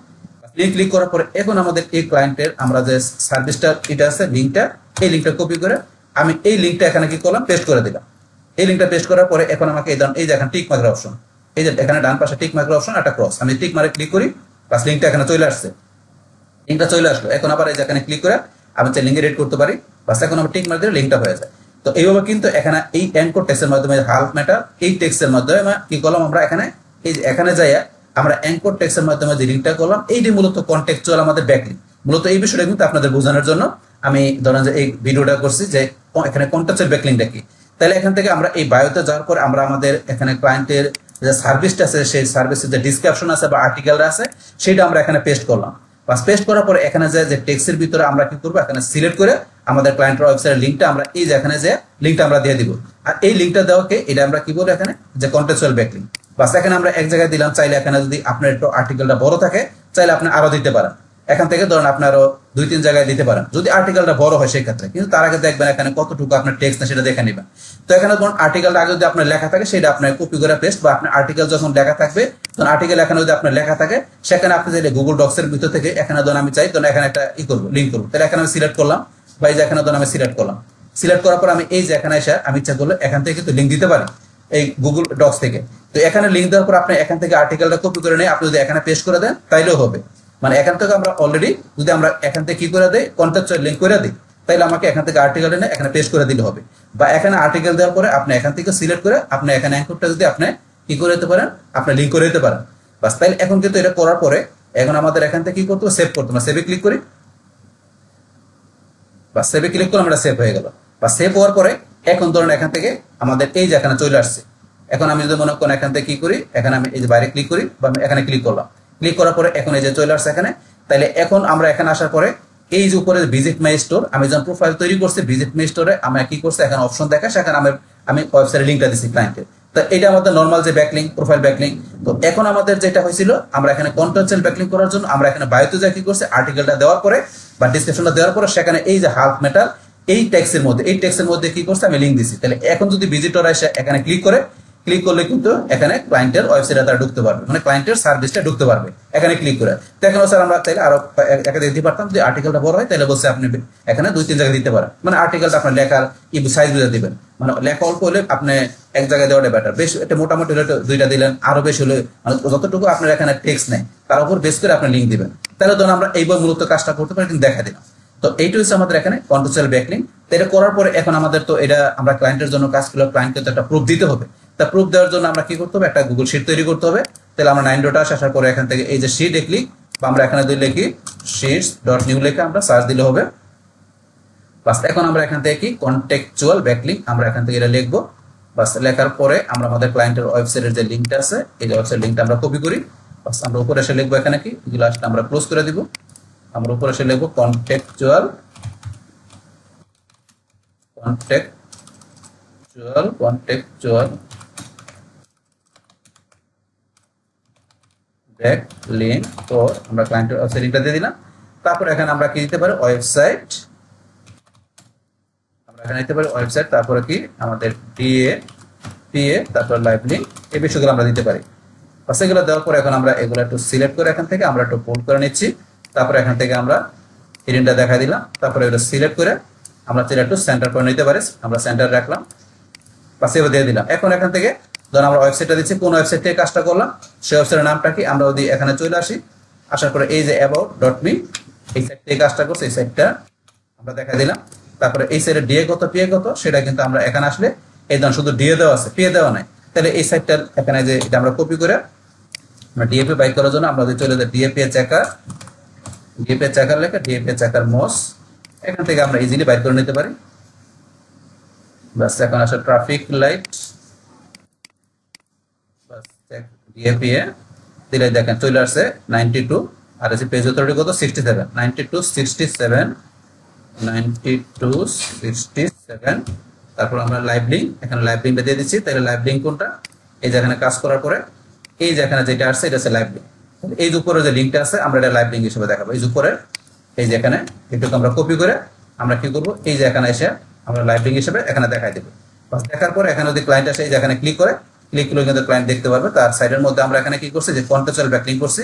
লিঙ্ক ক্লিক করার পরে এখন আমাদের এই ক্লায়েন্টের আমরা যে সার্ভিসটা এটা আছে লিঙ্কটা, এই লিঙ্কটা কপি করে আমি এই লিঙ্কটা এখানে কি করলাম, পেস্ট করে দিলাম। এই লিঙ্কটা পেস্ট করার পরে এখন আমাকে এই যে এখানে টিক মার্কের অপশন, এই যে এখানে ডান পাশে টিক মার্কের অপশন একটা ক্রস, আমি টিক মার্কে ক্লিক করি, বাস লিঙ্কটা এখানে চলে আসছে। লিঙ্কটা চলে আসলো। এখন আবার এই যে এখানে ক্লিক করে আমি চাই লিঙ্কে রেড করতে পারি, বাস এখন আমার টিক মার্ক দিলে লিঙ্কটা হয়ে যায়। তো এইভাবে কিন্তু এখানে এই অ্যাঙ্কর টেক্সটের মাধ্যমে হাল্ক ম্যাটার এই টেক্সটের মাধ্যমে কি করলাম আমরা এখানে এই যে এখানে যাইয়া আমরা অ্যাঙ্কর টেক্সটের মাধ্যমে যে লিঙ্কটা করলাম, এইটি মূলত কন্টেক্সচুয়াল আমাদের ব্যাকলিংক। মূলত এই বিষয়টা কিন্তু আপনাদের বোঝানোর জন্য আমি ধরেন যে এই ভিডিওটা করছি যে এখানে কন্টেক্সচুয়াল ব্যাকলিংকটা কি। তাহলে এখান থেকে আমরা এই বায়োতে যাওয়ার পর আমরা আমাদের এখানে ক্লায়েন্টের যে সার্ভিসটা আছে সেই সার্ভিসের যে ডিসক্রিপশন আছে বা আর্টিকেলটা আছে সেটা আমরা এখানে পেস্ট করলাম। বাস পেস্ট করার পরে এখানে যে টেক্সটের ভিতরে আমরা কি করবো, এখানে সিলেক্ট করে আমাদের ক্লায়েন্টের ওয়েবসাইটের লিঙ্কটা আমরা এই যে এখানে যে লিঙ্কটা আমরা দিয়ে দিব। আর এই লিঙ্কটা দেওয়াকে এটা আমরা কি বলবো এখানে যে কন্টেক্সচুয়াল ব্যাকলিংক। বাস এখানে আমরা এক জায়গায় দিলাম, চাইলে এখানে যদি আপনার একটু আর্টিকেলটা বড় থাকে চাইলে আপনি আরো দিতে পারেন। এখান থেকে ধরেন আপনি আরো 2-3 জায়গায় দিতে পারেন যদি আর্টিকেলটা বড় হয় সেই ক্ষেত্রে, কিন্তু তার আগে দেখবেন এখানে কতটুকু আপনার টেক্সট না সেটা দেখে নেবেন। তো এখানে ধরুন আর্টিকেলটা আগে যদি আপনার লেখা থাকে সেটা আপনার কপি করে পেস্ট, বা আপনার আর্টিকেল যখন লেখা থাকবে তখন আর্টিকেল এখানে যদি আপনার লেখা থাকে সেখানে আপনি চাইলে গুগল ডক্স এর ভিতর থেকে এখানে ধরুন আমি চাই তখন এখানে একটা করবো লিঙ্ক করবো, তাহলে এখানে আমি সিলেক্ট করলাম, বা এই যে এখানে ধরুন আমি সিলেক্ট করলাম। সিলেক্ট করার পর আমি এই যে এখানে এসে আমি ইচ্ছা করলে এখান থেকে কিন্তু লিঙ্ক দিতে পারি এই গুগল ডক্স থেকে। তো এখানে লিঙ্ক দেওয়ার পর আপনি এখান থেকে আর্টিকেলটা কপি করে নিয়ে আপনি যদি এখানে পেস্ট করে দেন তাইলেও হবে। মানে এখান থেকে আমরা অলরেডি যদি আমরা এখান থেকে কি করে দেই কন্টেক্সচুয়াল লিংক করে দিই, তাহলে আমাকে এখান থেকে আর্টিকেল এনে এখানে পেস্ট করে দিলে হবে। বা এখানে আর্টিকেল দেওয়ার পরে আপনি এখান থেকে সিলেক্ট করে আপনি এখানে অ্যাঙ্করটা যদি আপনি কি করে দিতে পারেন, আপনি লিংক করে দিতে পারেন। বাস তাহলে এখন কিন্তু এটা করার পরে এখন আমাদের এখান থেকে কি করতে হবে, সেভ করতে হবে। সেভে ক্লিক করি, বা সেভে ক্লিক করে আমরা সেভ হয়ে গেল। বা সেভ হওয়ার পরে এখন ধরুন এখান থেকে আমাদের এই যে এখানে চলে আসছে। এখন আমি যদি মনে করেন এখান থেকে কি করি, এখানে আমি এই যে বাইরে ক্লিক করি বা আমি এখানে ক্লিক করলাম, ক্লিক করার পরে এখন এই যে চলে আসছে এখানে। তাহলে এখন আমরা এখানে আসার পরে এই যে উপরে ভিজিট মাই স্টোর, আমি যখন প্রোফাইল তৈরি করছি ভিজিট মাই স্টোরে আমরা কি করছি, এখানে অপশন দেখা, সেখানে আমি ওয়েবসাইটের লিঙ্কটা দিচ্ছি ক্লায়েন্টের। তো এটা আমাদের নর্মাল যে ব্যাকলিঙ্ক, প্রোফাইল ব্যাকলিঙ্ক। তো এখন আমাদের যেটা হয়েছিল, আমরা এখানে কন্টেন্ট ব্যাকলিঙ্ক করার জন্য আমরা এখানে বায়োতে যা কি করছি, আর্টিকেলটা দেওয়ার পরে বা ডিসক্রিপশনটা দেওয়ার পরে সেখানে এই যে হাল্ক মেটাল এই ট্যাক্সের মধ্যে কি করছে আমি লিঙ্ক দিছি। তাহলে এখন যদি ভিজিটর এসে এখানে ক্লিক করলে কিন্তু এখানে ক্লায়েন্টের ওয়েবসাইটে তারা ঢুকতে পারবে, মানে ক্লায়েন্টের সার্ভিসটা ঢুকতে পারবে এখানে ক্লিক করে। তো এখানে স্যার আমরা তাহলে আরো একা দিতে পারতাম, যদি আর্টিকেলটা বড় হয় তাহলে বলছে আপনি এখানে 2-3 জায়গায় দিতে পারেন, মানে আর্টিকেলটা আপনার লেখার সাইজ বুঝে দিবেন। মানে লেখা অল্প হলে আপনি এক জায়গায় দেওয়াটা বেটার, বেশ এটা মোটামুটি হলে 2টা দিলেন, আরো বেশি হলে মানে যতটুকু আপনার এখানে টেক্সট নেই তার উপর বেস করে আপনি লিঙ্ক দিবেন। তাহলে ধরুন আমরা এইবার মূলত কাজটা করতে পারি, কিন্তু দেখা দিলাম। তো এইটা হচ্ছে আমাদের এখানে কন্টেক্সচুয়াল ব্যাকলিঙ্ক। তো এটা করার পরে এখন আমাদের তো এটা আমরা ক্লায়েন্টের জন্য কাজ করলে ক্লায়েন্টকে তো একটা প্রুফ দিতে হবে। তা প্রুফ দেওয়ার জন্য আমরা কি করতে হবে, একটা গুগল শিট তৈরি করতে হবে। তাহলে আমরা 9 ডট আসার পরে এখান থেকে এই যে শিট ক্লিক, বা আমরা এখানে দিয়ে লিখি sheets.new লিখে আমরা সার্চ দিলে হবে। বাস এখন আমরা এখান থেকে কি কন্টেক্সচুয়াল ব্যাকলিঙ্ক আমরা এখান থেকে এটা লিখবো। বাস লেখার পরে আমরা আমাদের ক্লায়েন্টের ওয়েবসাইটের যে লিঙ্কটা আছে এই ওয়েবসাইট লিঙ্কটা আমরা কপি করি। বাস আমরা উপরে এসে লিখবো এখানে কি লাস্টটা আমরা ক্লোজ করে দিব। আমরা উপরে এসে লিখবো কন্টেক্সচুয়াল ব্যাকলিঙ্ক। তো আমরা ক্লায়েন্টের ওয়েবসাইট লিঙ্কটা দিয়ে দিলাম। তারপর এখানে আমরা কি দিতে পারি, ওয়েবসাইট, আমরা এখানে দিতে পারি ওয়েবসাইট, তারপরে কি আমাদের পিএ তারপর লাইভ লিঙ্ক, এই বিষয়গুলো আমরা দিতে পারি। বাস এগুলো দেওয়ার পর এখন আমরা এগুলো একটু সিলেক্ট করে এখান থেকে আমরা একটু বোল্ড করে নিচ্ছি। তারপর এখান থেকে আমরা হেডিংটা দেখা দিলাম। তারপরে এটা সিলেক্ট করে আমরা চাইলে একটু সেন্টার করে নিতে পারি, আমরা সেন্টার রাখলাম, বাস এবার দিয়ে দিলাম। এখন এখান থেকে ধরুন আমরা ওয়েবসাইটটা দিচ্ছি, কোন ওয়েবসাইট থেকে কাজটা করলাম সেই ওয়েবসাইটের নামটা কি, আমরা যদি এখানে চলে আসি, আসার পরে এই যে about.me এই সাইট থেকে কাজটা করছে, এই সাইটটা আমরা দেখা দিলাম। তারপরে এই সাইডে ডিএ কত পিএ কত সেটা কিন্তু আমরা এখানে আসলে এই ধরুন শুধু ডিএ দেওয়া আছে, পিএ দেওয়া নাই। তাহলে এই সাইটটার এখানে যে এটা আমরা কপি করে আমরা ডিএপি বাইক করার জন্য আমরা যদি চলে যাই ডিএপি চেকার লেখা ডিএপি চেকার মোস, এখান থেকে আমরা ইজিলি বাইর করে নিতে পারি। বাস এখন আসলে ট্রাফিক লাইট, বাস ডিএপি দিলে দেখেন চলে আসছে 92, আর এই পেজ অথরিটি কত 67, 9267। তারপর আমরা লাইভ লিঙ্ক, এখানে লাইভ লিঙ্কটা দিয়ে দিচ্ছি। তাহলে লাইভ লিঙ্ক কোনটা, এই যে এখানে কাজ করার পরে এই যে এখানে যেটা আসছে এটা হচ্ছে লাইভ লিঙ্ক। এই যে উপরে যে লিঙ্কটা আছে আমরা এটা লাইভ লিঙ্ক হিসেবে দেখাবো। এই যে উপরে এই যে এখানে এটুকু আমরা কপি করে আমরা কি করব, এই যে এখানে এসে আমরা লাইভ লিঙ্ক হিসেবে এখানে দেখাই দেবো। বাস দেখার পরে এখানে যদি ক্লায়েন্ট আসে এই যে এখানে ক্লিক করলে কিন্তু ক্লায়েন্ট দেখতে পারবে। তার সাইডের মধ্যে আমরা এখানে কি করছি, যে কন্টেক্সচুয়াল ব্যাকলিঙ্ক করছি,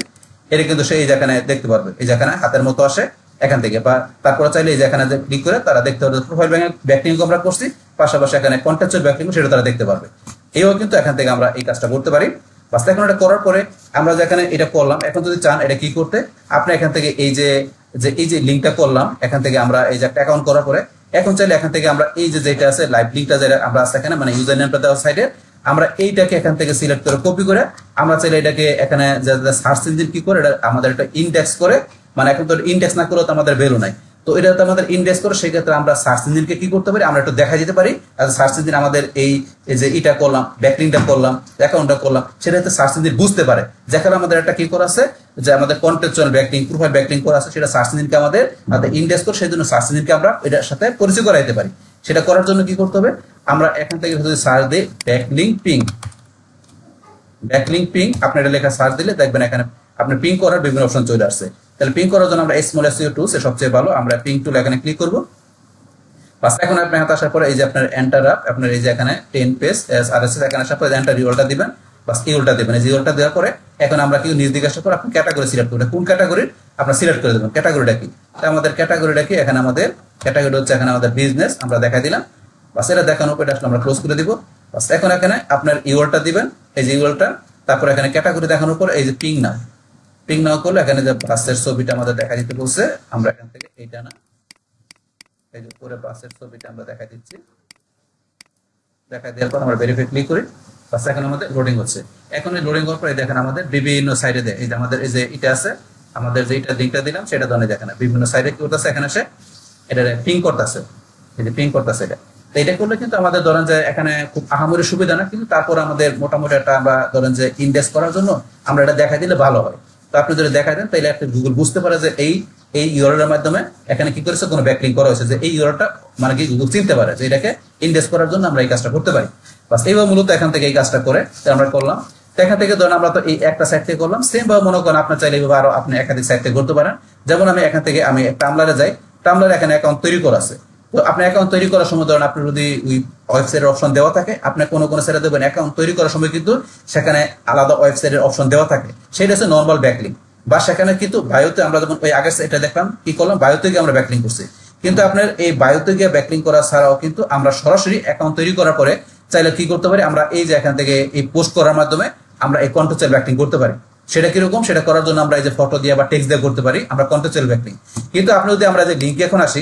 এটা কিন্তু সে এই যে এখানে দেখতে পারবে, এই যে এখানে হাতের মতো আসে এখান থেকে। বা তারপরে চাইলে এই যে এখানে যে ক্লিক করে তারা দেখতে পারবে প্রোফাইল ব্যাকলিঙ্ক আমরা করছি, পাশাপাশি এখানে কন্টেক্সচুয়াল ব্যাকলিঙ্ক সেটা তারা দেখতে পারবে। এইও কিন্তু এখান থেকে আমরা এই কাজটা করতে পারি। বাস এখন এটা করার পরে আমরা যেখানে এটা করলাম, এখন যদি চান এটা কি করতে, আপনি এখান থেকে এই যে লিঙ্কটা করলাম, এখান থেকে আমরা এই যে একটা অ্যাকাউন্ট করার পরে এখন চাইলে এখান থেকে আমরা এই যে যেটা আছে লাইভ লিঙ্কটা যেটা আমরা আছে এখানে মানে ইউজার নেমটা দেওয়া সাইডে, আমরা এইটাকে এখান থেকে সিলেক্ট করে কপি করে আমরা চাইলে এটাকে এখানে সার্চ ইঞ্জিন কি করে এটা আমাদের একটা ইন্ডেক্স করে, মানে এখন তো ইন্ডেক্স না করলেও তো আমাদের ভ্যালু নাই, তো এটা তো আমাদের ইন্ডেক্স করে সেই ক্ষেত্রে আমরা সার্চ ইঞ্জিনকে কি করতে পারি, আমরা একটু দেখা যেতে পারি। আর সার্চ ইঞ্জিন আমাদের এই যে এটা করলাম, ব্যাকলিঙ্কটা করলাম, অ্যাকাউন্টটা করলাম, সেটা হচ্ছে সার্চ ইঞ্জিন বুঝতে পারে যেখানে আমাদের একটা কি করা আছে, যে আমাদের কন্টেক্সচুয়াল ব্যাকলিঙ্ক, প্রোফাইল ব্যাকলিঙ্ক করা আছে, সেটা সার্চ ইঞ্জিনকে আমাদের ইন্ডেক্স করে, সেই জন্য সার্চ ইঞ্জিনকে আমরা এটার সাথে পরিচয় করাইতে পারি। সেটা করার জন্য কি করতে হবে, আমরা এখান থেকে যদি সার্চ দিই ব্যাকলিঙ্ক পিং, আপনি এটা লেখা সার্চ দিলে দেখবেন এখানে আপনি পিং করার বিভিন্ন অপশন চলে আসছে। তাহলে পিং করার জন্য আমরা স্মল এসইও টুল সবচেয়ে ভালো, আমরা পিং টুল এখানে ক্লিক করব। বাস এখন আপনি হাতে আসার পরে এই যে আপনার এন্টার আপ, আপনার এই যে এখানে 10 পেজ আরএসএস এখানে আসার পরে এন্টার ইউআরএলটা দিবেন। বাস ইউআরএলটা দিবেন, এই ইউআরএলটা দেওয়ার পরে এখন আমরা কি নিজ দিকে আসার পর আপনি ক্যাটাগরি সিলেক্ট করবেন, কোন ক্যাটাগরির আপনারা সিলেক্ট করে দেবেন, ক্যাটাগরিটা কি। তাই আমাদের ক্যাটাগরিটা কি, এখানে আমাদের ক্যাটাগরি হচ্ছে এখানে আমাদের বিজনেস, আমরা দেখাই দিলাম। বাস এটা দেখানোর পরে আসলে আমরা ক্লোজ করে দিব। বাস এখন এখানে আপনার ইউআরএলটা দিবেন, এই যে ইউআরএলটা, তারপর এখানে ক্যাটাগরি দেখানোর পর এই যে পিং নাম, পিং না করলে এখানে যে বাসের ছবিটা আমাদের দেখা দিতে বলছে, আমরা এখান থেকে এইটা না, এই যে উপরে বাসের ছবিটা আমরা দেখা দিচ্ছি, দেখা দেওয়ার পর আমরা ভেরিফাই ক্লিক করি, বাস এখন আমাদের লোডিং হচ্ছে। এখন এই লোডিং হওয়ার পরে দেখেন আমাদের বিভিন্ন সাইডে দেয়, এই যে আমাদের এই যে এটা আছে, আমাদের যে এটা লিঙ্কটা দিলাম সেটা ধরনের দেখেন বিভিন্ন সাইডে কি করতেছে, এখানে সে এটা পিং করতেছে, এই যে পিং করতেছে এটা। তো এটা করলে কিন্তু আমাদের ধরেন যে এখানে খুব আহামরি সুবিধা না, কিন্তু তারপর আমাদের মোটামুটি একটা আমরা ধরেন যে ইন্ডেক্স করার জন্য আমরা এটা দেখা দিলে ভালো হয়। তো আপনি যদি দেখা দেন তাহলে একটা গুগল বুঝতে পারে যে এই ইউআরএল এর মাধ্যমে এখানে কি করেছে, কোনো ব্যাকলিঙ্ক করা হয়েছে, যে এই ইউআরএলটা মানে কি গুগল চিনতে পারে যে এটাকে ইন্ডেক্স করার জন্য আমরা এই কাজটা করতে পারি। বাস এইভাবে মূলত এখান থেকে এই কাজটা করে আমরা করলাম। তো এখান থেকে ধরেন আমরা তো এই একটা সাইড থেকে করলাম, সেম ভাবে মনে করেন আপনার চাইলে এইভাবে আরো আপনি একাধিক সাইড থেকে করতে পারেন। যেমন আমি এখান থেকে আমি টামলারে যাই, টামলারে এখানে অ্যাকাউন্ট তৈরি করা আছে। তো আপনার অ্যাকাউন্ট তৈরি করার সময় ধরেন আপনি যদি ওই ওয়েবসাইটের অপশন দেওয়া থাকে, আপনার কোনো সাইটে দেবেন অ্যাকাউন্ট তৈরি করার সময় কিন্তু সেখানে আলাদা ওয়েবসাইটের অপশন দেওয়া থাকে, সেটা হচ্ছে নর্মাল ব্যাকলিঙ্ক। বা সেখানে কিন্তু বায়োতে আমরা যেমন ওই আগের এটা দেখলাম কি করলাম, বায়োতে গিয়ে আমরা ব্যাকলিঙ্ক করছি। কিন্তু আপনার এই বায়োতে গিয়ে ব্যাকলিঙ্ক করা ছাড়াও কিন্তু আমরা সরাসরি অ্যাকাউন্ট তৈরি করার পরে চাইলে কি করতে পারি, আমরা এই যে এখান থেকে এই পোস্ট করার মাধ্যমে আমরা এই কন্টেক্সচুয়াল ব্যাকলিঙ্ক করতে পারি। সেটা কিরকম, সেটা করার জন্য আমরা এই যে ফটো দিয়ে বা টেক্সট দিয়ে করতে পারি আমরা কন্টেক্সচুয়াল ব্যাকলিঙ্ক। কিন্তু আপনি যদি আমরা যে লিঙ্কে এখন আসি,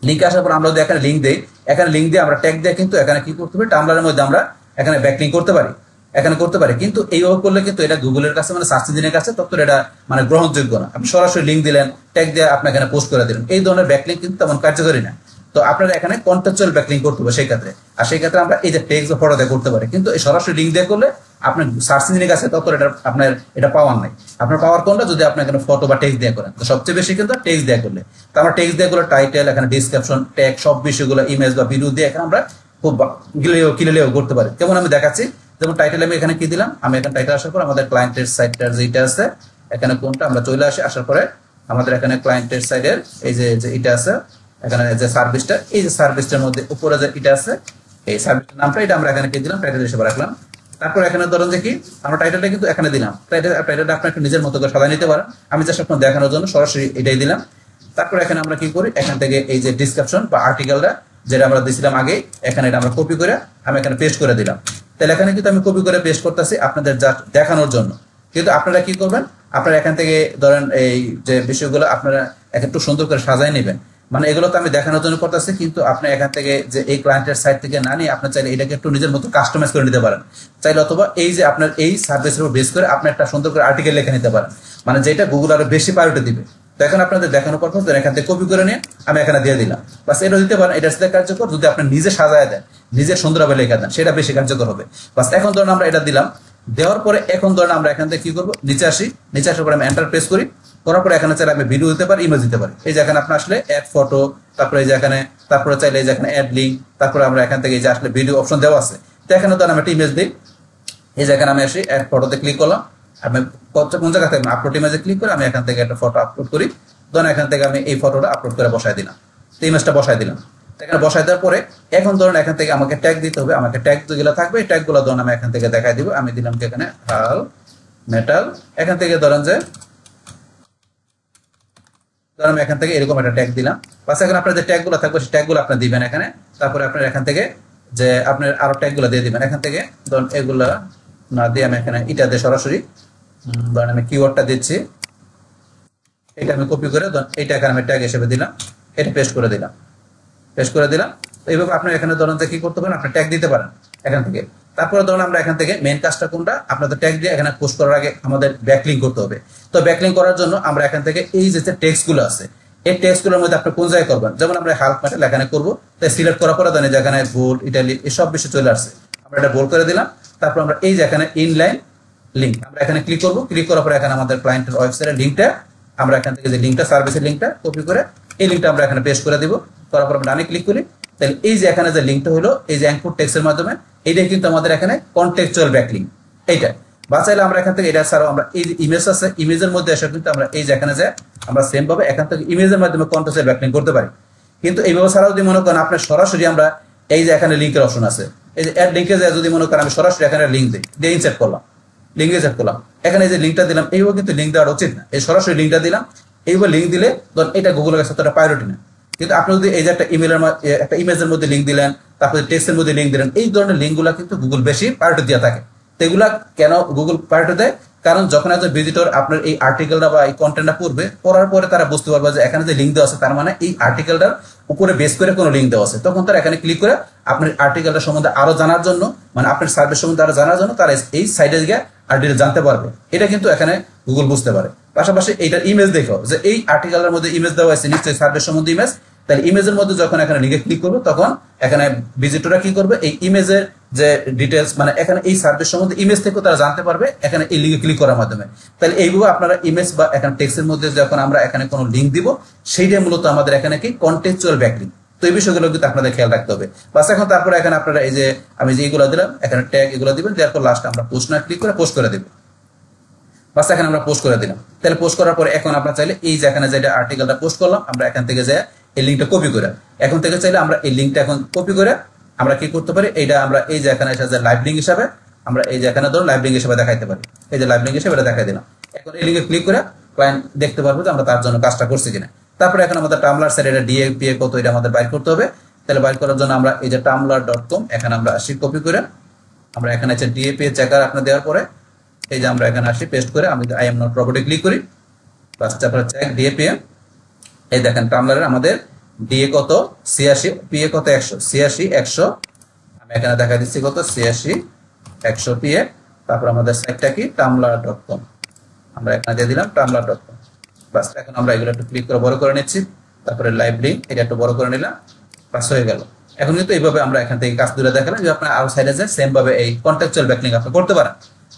লিঙ্কে আসার পর আমরা যদি এখানে লিঙ্ক দেই, এখানে লিঙ্ক দিয়ে আমরা ট্যাগ দিয়ে কিন্তু এখানে কি করতে পারি, টামলারের মধ্যে আমরা এখানে ব্যাকলিঙ্ক করতে পারি, এখানে করতে পারি। কিন্তু এইভাবে করলে কিন্তু এটা গুগলের কাছে মানে সার্চ ইঞ্জিনের কাছে ততটা এটা মানে গ্রহণযোগ্য না। আপনি সরাসরি লিঙ্ক দিলেন, ট্যাগ দিয়ে আপনি এখানে পোস্ট করে দিলেন, এই ধরনের ব্যাকলিঙ্ক কিন্তু তেমন কার্যকরী না। তো আপনারা এখানে কন্টেক্সচুয়াল ব্যাকলিঙ্ক করতে হবে সেই ক্ষেত্রে। আর সেই ক্ষেত্রে আমরা এই যে টেক্সট বা ফটো দিয়ে করতে পারি, কিন্তু এই সরাসরি লিঙ্ক দিয়ে করলে আপনার সার্চ ইঞ্জিনের কাছে তত এটা আপনার এটা পাওয়ার নাই। আপনার পাওয়ার কোনটা, যদি আপনি এখানে ফটো বা টেক্সট দিয়ে করেন। তো সবচেয়ে বেশি কিন্তু টেক্সট দিয়ে করলে, তো আমরা টেক্সট দিয়ে করলে টাইটেল, এখানে ডিসক্রিপশন, ট্যাগ সব বিষয়গুলো ইমেজ বা ভিডিও দিয়ে এখানে আমরা খুব ক্লিয়ারলিও করতে পারি। যেমন আমি দেখাচ্ছি, যেমন টাইটেল আমি এখানে কি দিলাম, আমি এখানে টাইটেল আসার পর আমাদের ক্লায়েন্টের সাইটটার যেটা আছে এখানে কোনটা আমরা চলে আসি, আসার পরে আমাদের এখানে ক্লায়েন্টের সাইডের এই যে এটা আছে, এখানে যে সার্ভিসটা, এই যে সার্ভিসটার মধ্যে উপরে যে এটা আছে, এই সার্ভিসটার নামটা এটা আমরা এখানে কি দিলাম, টাইটেল হিসেবে রাখলাম। তারপর এখানে ধরুন যে কি আমরা টাইটেলটা কিন্তু এখানে দিলাম, টাইটেলটা আপনি একটু নিজের মতো করে সাজায় নিতে পারেন, আমি জাস্ট আপনার দেখানোর জন্য সরাসরি এটাই দিলাম। তারপর এখানে আমরা কি করি, এখান থেকে এই যে ডিসক্রিপশন বা আর্টিকেলটা যেটা আমরা দিয়েছিলাম আগে, এখানে এটা আমরা কপি করে আমি এখানে পেস্ট করে দিলাম। তাহলে এখানে কিন্তু আমি কপি করে পেস্ট করতেছি আপনাদের জাস্ট দেখানোর জন্য। কিন্তু আপনারা কি করবেন, আপনারা এখান থেকে ধরেন এই যে বিষয়গুলো আপনারা একটু সুন্দর করে সাজায় নেবেন। মানে এগুলো তো আমি দেখানোর জন্য করতেছি, কিন্তু আপনি এখান থেকে যে এই ক্লায়েন্টের সাইট থেকে না নিয়ে আপনি চাইলে এটাকে একটু নিজের মতো কাস্টমাইজ করে নিতে পারেন চাইলে, অথবা এই যে আপনার এই সার্ভিসের উপর বেস করে আপনি একটা সুন্দর করে আর্টিকেল লিখে নিতে পারেন, মানে যেটা গুগল আরো বেশি প্রায়োরিটি দিবে। তো এখন আপনাদের দেখানোর পর এখান থেকে কপি করে নিয়ে আমি এখানে দিয়ে দিলাম, বাস এটা দিতে পারেন। এটার সাথে কার্যকর যদি আপনি নিজে সাজায় দেন, নিজের সুন্দরভাবে লেখা দেন, সেটা বেশি কার্যকর হবে। বাস এখন ধরুন আমরা এটা দিলাম, দেওয়ার পরে এখন ধরেন আমরা এখান থেকে কি করবো, নিচে আসি, নিচে আসার পরে আমি এন্টার প্রেস করি, করার পরে এখানে চাইলে আমি ভিডিও দিতে পারি, ইমেজ দিতে পারি। এই যে এখানে আপনার আসলে অ্যাড ফটো, তারপরে এই যে এখানে, তারপরে চাইলে এই যে এখানে অ্যাড লিঙ্ক, তারপরে আমরা এখান থেকে এই যে আসলে ভিডিও অপশন দেওয়া আছে। তো এখানে ধরেন আমি একটা ইমেজ দিই, এই যে এখানে আমি আসি অ্যাড ফটোতে ক্লিক করলাম, আমি কোন জায়গা থেকে আপলোড ইমেজে ক্লিক করে আমি এখান থেকে একটা ফটো আপলোড করি, ধরেন এখান থেকে আমি এই ফটোটা আপলোড করে বসাই দিলাম, ইমেজটা বসাই দিলাম। এখানে বসাই দেওয়ার পরে এখন ধরেন এখান থেকে আমাকে ট্যাগ দিতে হবে, আমাকে ট্যাগ যেগুলো থাকবে এই ট্যাগগুলো ধরেন আমি এখান থেকে দেখাই দিব। আমি দিলাম কি এখানে হাল মেটাল, এখান থেকে ধরেন যে ধরেন আমি এখান থেকে এরকম একটা ট্যাগ দিলাম। বাস এখন আপনার যে ট্যাগগুলো থাকবে সেই ট্যাগগুলো আপনার দিবেন এখানে। তারপরে আপনার এখান থেকে যে আপনার আরো ট্যাগগুলো দিয়ে দিবেন এখান থেকে। ধরুন এগুলা না দিয়ে আমি এখানে এটা দিয়ে সরাসরি ধরেন আমি কিওয়ার্ডটা দিচ্ছি, এটা আমি কপি করে ধরুন এইটা এখানে আমি ট্যাগ হিসেবে দিলাম, এটা পেস্ট করে দিলাম, পেস্ট করে দিলাম। এইভাবে আপনি এখানে ধরেন যে কি করতে পারেন, আপনি ট্যাগ দিতে পারেন এখান থেকে। তারপরে ধরুন আমরা এখান থেকে মেইন কাজটা কোনটা, আপনাদের ট্যাগ দিয়ে এখানে পোস্ট করার আগে আমাদের ব্যাকলিঙ্ক করতে হবে। তো ব্যাকলিঙ্ক করার জন্য আমরা এখান থেকে এই যে টেক্সটগুলো আছে এই টেক্সটগুলোর মধ্যে আপনি কোন জায়গায় করবেন, যেমন আমরা হাল্ক মেটাল এখানে করবো, তাই সিলেক্ট করার পরে জানি যেখানে বোল্ড ইটালি এসব বিষয় চলে আসছে, আমরা এটা বোল্ড করে দিলাম। তারপর আমরা এই যে এখানে ইনলাইন লিঙ্ক আমরা এখানে ক্লিক করবো, ক্লিক করার পরে এখানে আমাদের ক্লায়েন্টের ওয়েবসাইটের লিঙ্কটা আমরা এখান থেকে যে লিঙ্কটা সার্ভিসের লিঙ্কটা কপি করে এই লিঙ্কটা আমরা এখানে পেস্ট করে দিব। করার পর আমরা ডানে ক্লিক করি, তাহলে এই যে এখানে যে লিঙ্কটা হলো এই যে অ্যাঙ্কর টেক্সটের মাধ্যমে এইটাই কিন্তু আমাদের এখানে কন্টেক্সচুয়াল ব্যাকলিঙ্ক। এইটা বাঁচাইলে আমরা এখান থেকে এটা ছাড়াও আমরা এই যে ইমেজ আছে ইমেজের মধ্যে এসে কিন্তু আমরা এই যে এখানে যে আমরা সেম ভাবে এখান থেকে ইমেজের মাধ্যমে কন্টেক্সচুয়াল ব্যাকলিঙ্ক করতে পারি। কিন্তু এইভাবে ছাড়াও যদি মনে করেন আপনার সরাসরি আমরা এই যে এখানে লিঙ্কের অপশন আছে, এই যে অ্যাড লিঙ্কে যায় যদি মনে করেন আমি সরাসরি এখানে লিঙ্ক দিই, দিয়ে ইনসার্ট করলাম, লিঙ্কে ইনসার্ট করলাম, এখানে যে লিঙ্কটা দিলাম এইভাবে কিন্তু লিঙ্ক দেওয়া উচিত না। এই সরাসরি লিঙ্কটা দিলাম, এইভাবে লিঙ্ক দিলে ধরুন এটা গুগলের কাছে ততটা প্রায়োরিটি না। কিন্তু আপনি যদি এই যে একটা একটা ইমেজের মধ্যে লিঙ্ক দিলেন, তারপরে টেক্সটের মধ্যে লিঙ্ক দিলেন, এই ধরনের লিঙ্কগুলো কিন্তু গুগল বেশি প্রায়োরিটি দিয়ে থাকে। তো এগুলা কেন গুগল প্রায়োরিটি দেয়, কারণ যখন একজন ভিজিটর আপনার এই আর্টিকেলটা বা এই কন্টেন্টটা পড়ার পরে তারা বুঝতে পারবে যে এখানে যে লিঙ্ক দেওয়া আছে তার মানে এই আর্টিকেলটার উপরে বেস করে কোনো লিঙ্ক দেওয়া আছে, তখন তারা এখানে ক্লিক করে আপনার আর্টিকেলটা সম্বন্ধে আরো জানার জন্য, মানে আপনার সার্ভিস সম্বন্ধে আরো জানার জন্য তারা এই সাইটে গিয়ে আর্টিকেল জানতে পারবে। এটা কিন্তু এখানে গুগল বুঝতে পারে। পাশাপাশি এইটার ইমেজ দেখো যে এই আর্টিকেলের মধ্যে ইমেজ দেওয়া আছে, নিশ্চয়ই সার্ভিস সম্বন্ধে ইমেজ, তাহলে ইমেজের মধ্যে যখন এখানে লিঙ্কে ক্লিক করবে তখন এখানে ভিজিটররা কি করবে, এই ইমেজের যে ডিটেলস মানে এখানে এই সার্ভিস সম্বন্ধে ইমেজ থেকে তারা জানতে পারবে এখানে এই লিঙ্কে ক্লিক করার মাধ্যমে। তাহলে এইভাবে আপনারা ইমেজ বা এখানে টেক্সটের মধ্যে যখন আমরা এখানে কোনো লিঙ্ক দিব সেইটা মূলত আমাদের এখানে কি কন্টেক্সচুয়াল ব্যাকলিঙ্ক। তো এই বিষয়গুলো কিন্তু আপনাদের খেয়াল রাখতে হবে। বাস এখন তারপরে এখানে আপনারা এই যে আমি যে এইগুলো দিলাম এখানে ট্যাগ এগুলো দিবেন, দেওয়ার পর লাস্ট আমরা পোস্ট না ক্লিক করে পোস্ট করে দিব। বাস এখানে আমরা পোস্ট করে দিলাম। তাহলে পোস্ট করার পরে এখন আপনারা চাইলে এই যে এখানে যেটা আর্টিকেলটা পোস্ট করলাম আমরা এখান থেকে যে এই লিঙ্কটা কপি করে এখন থেকে চাইলে আমরা এই লিঙ্কটা এখন কপি করে আমরা কি করতে পারি, এইটা আমরা এই যে এখানে এসে লাইভ লিঙ্ক হিসাবে আমরা এই যে এখানে ধরো লাইভ লিঙ্ক হিসাবে দেখাইতে পারি। এই যে লাইভ লিঙ্ক হিসাবে এটা দেখাই দিলাম। এখন এই লিঙ্কে ক্লিক করে ক্লায়েন্ট দেখতে পারবো যে আমরা তার জন্য কাজটা করছি কিনা। তারপরে এখন আমাদের টামলার স্যার এটা ডিএপিএ কত এটা আমাদের বাইর করতে হবে। তাহলে বাইর করার জন্য আমরা এই যে tumblr.com এখানে আমরা আসি, কপি করে আমরা এখানে আছে ডিএপিএ চেকার আপনার দেওয়ার পরে এই যে আমরা এখানে আসি পেস্ট করে আমি আই এম নট রোবটে ক্লিক করি, বাস তারপরে চেক ডিএপিএ। এই দেখেন টামলারের আমাদের ডিএ কত 86, পিএ কত 100, 86 100 আমি এখানে দেখা দিচ্ছি কত 86 100 পিএ। তারপর আমাদের সাইটটা কি tumblr.com আমরা এখানে দিয়ে দিলাম tumblr.com। বাস এখন আমরা এগুলো একটু ক্লিক করে বড় করে নিচ্ছি, তারপরে লাইভ লিঙ্ক এটা একটু বড় করে নিলাম, বাস হয়ে গেল। এখন কিন্তু এইভাবে আমরা এখান থেকে কাজ দুটো দেখালাম যে আপনার আরো সাইডে যায় সেম ভাবে এই কন্টেক্সচুয়াল ব্যাকলিঙ্ক আপনি করতে পারেন,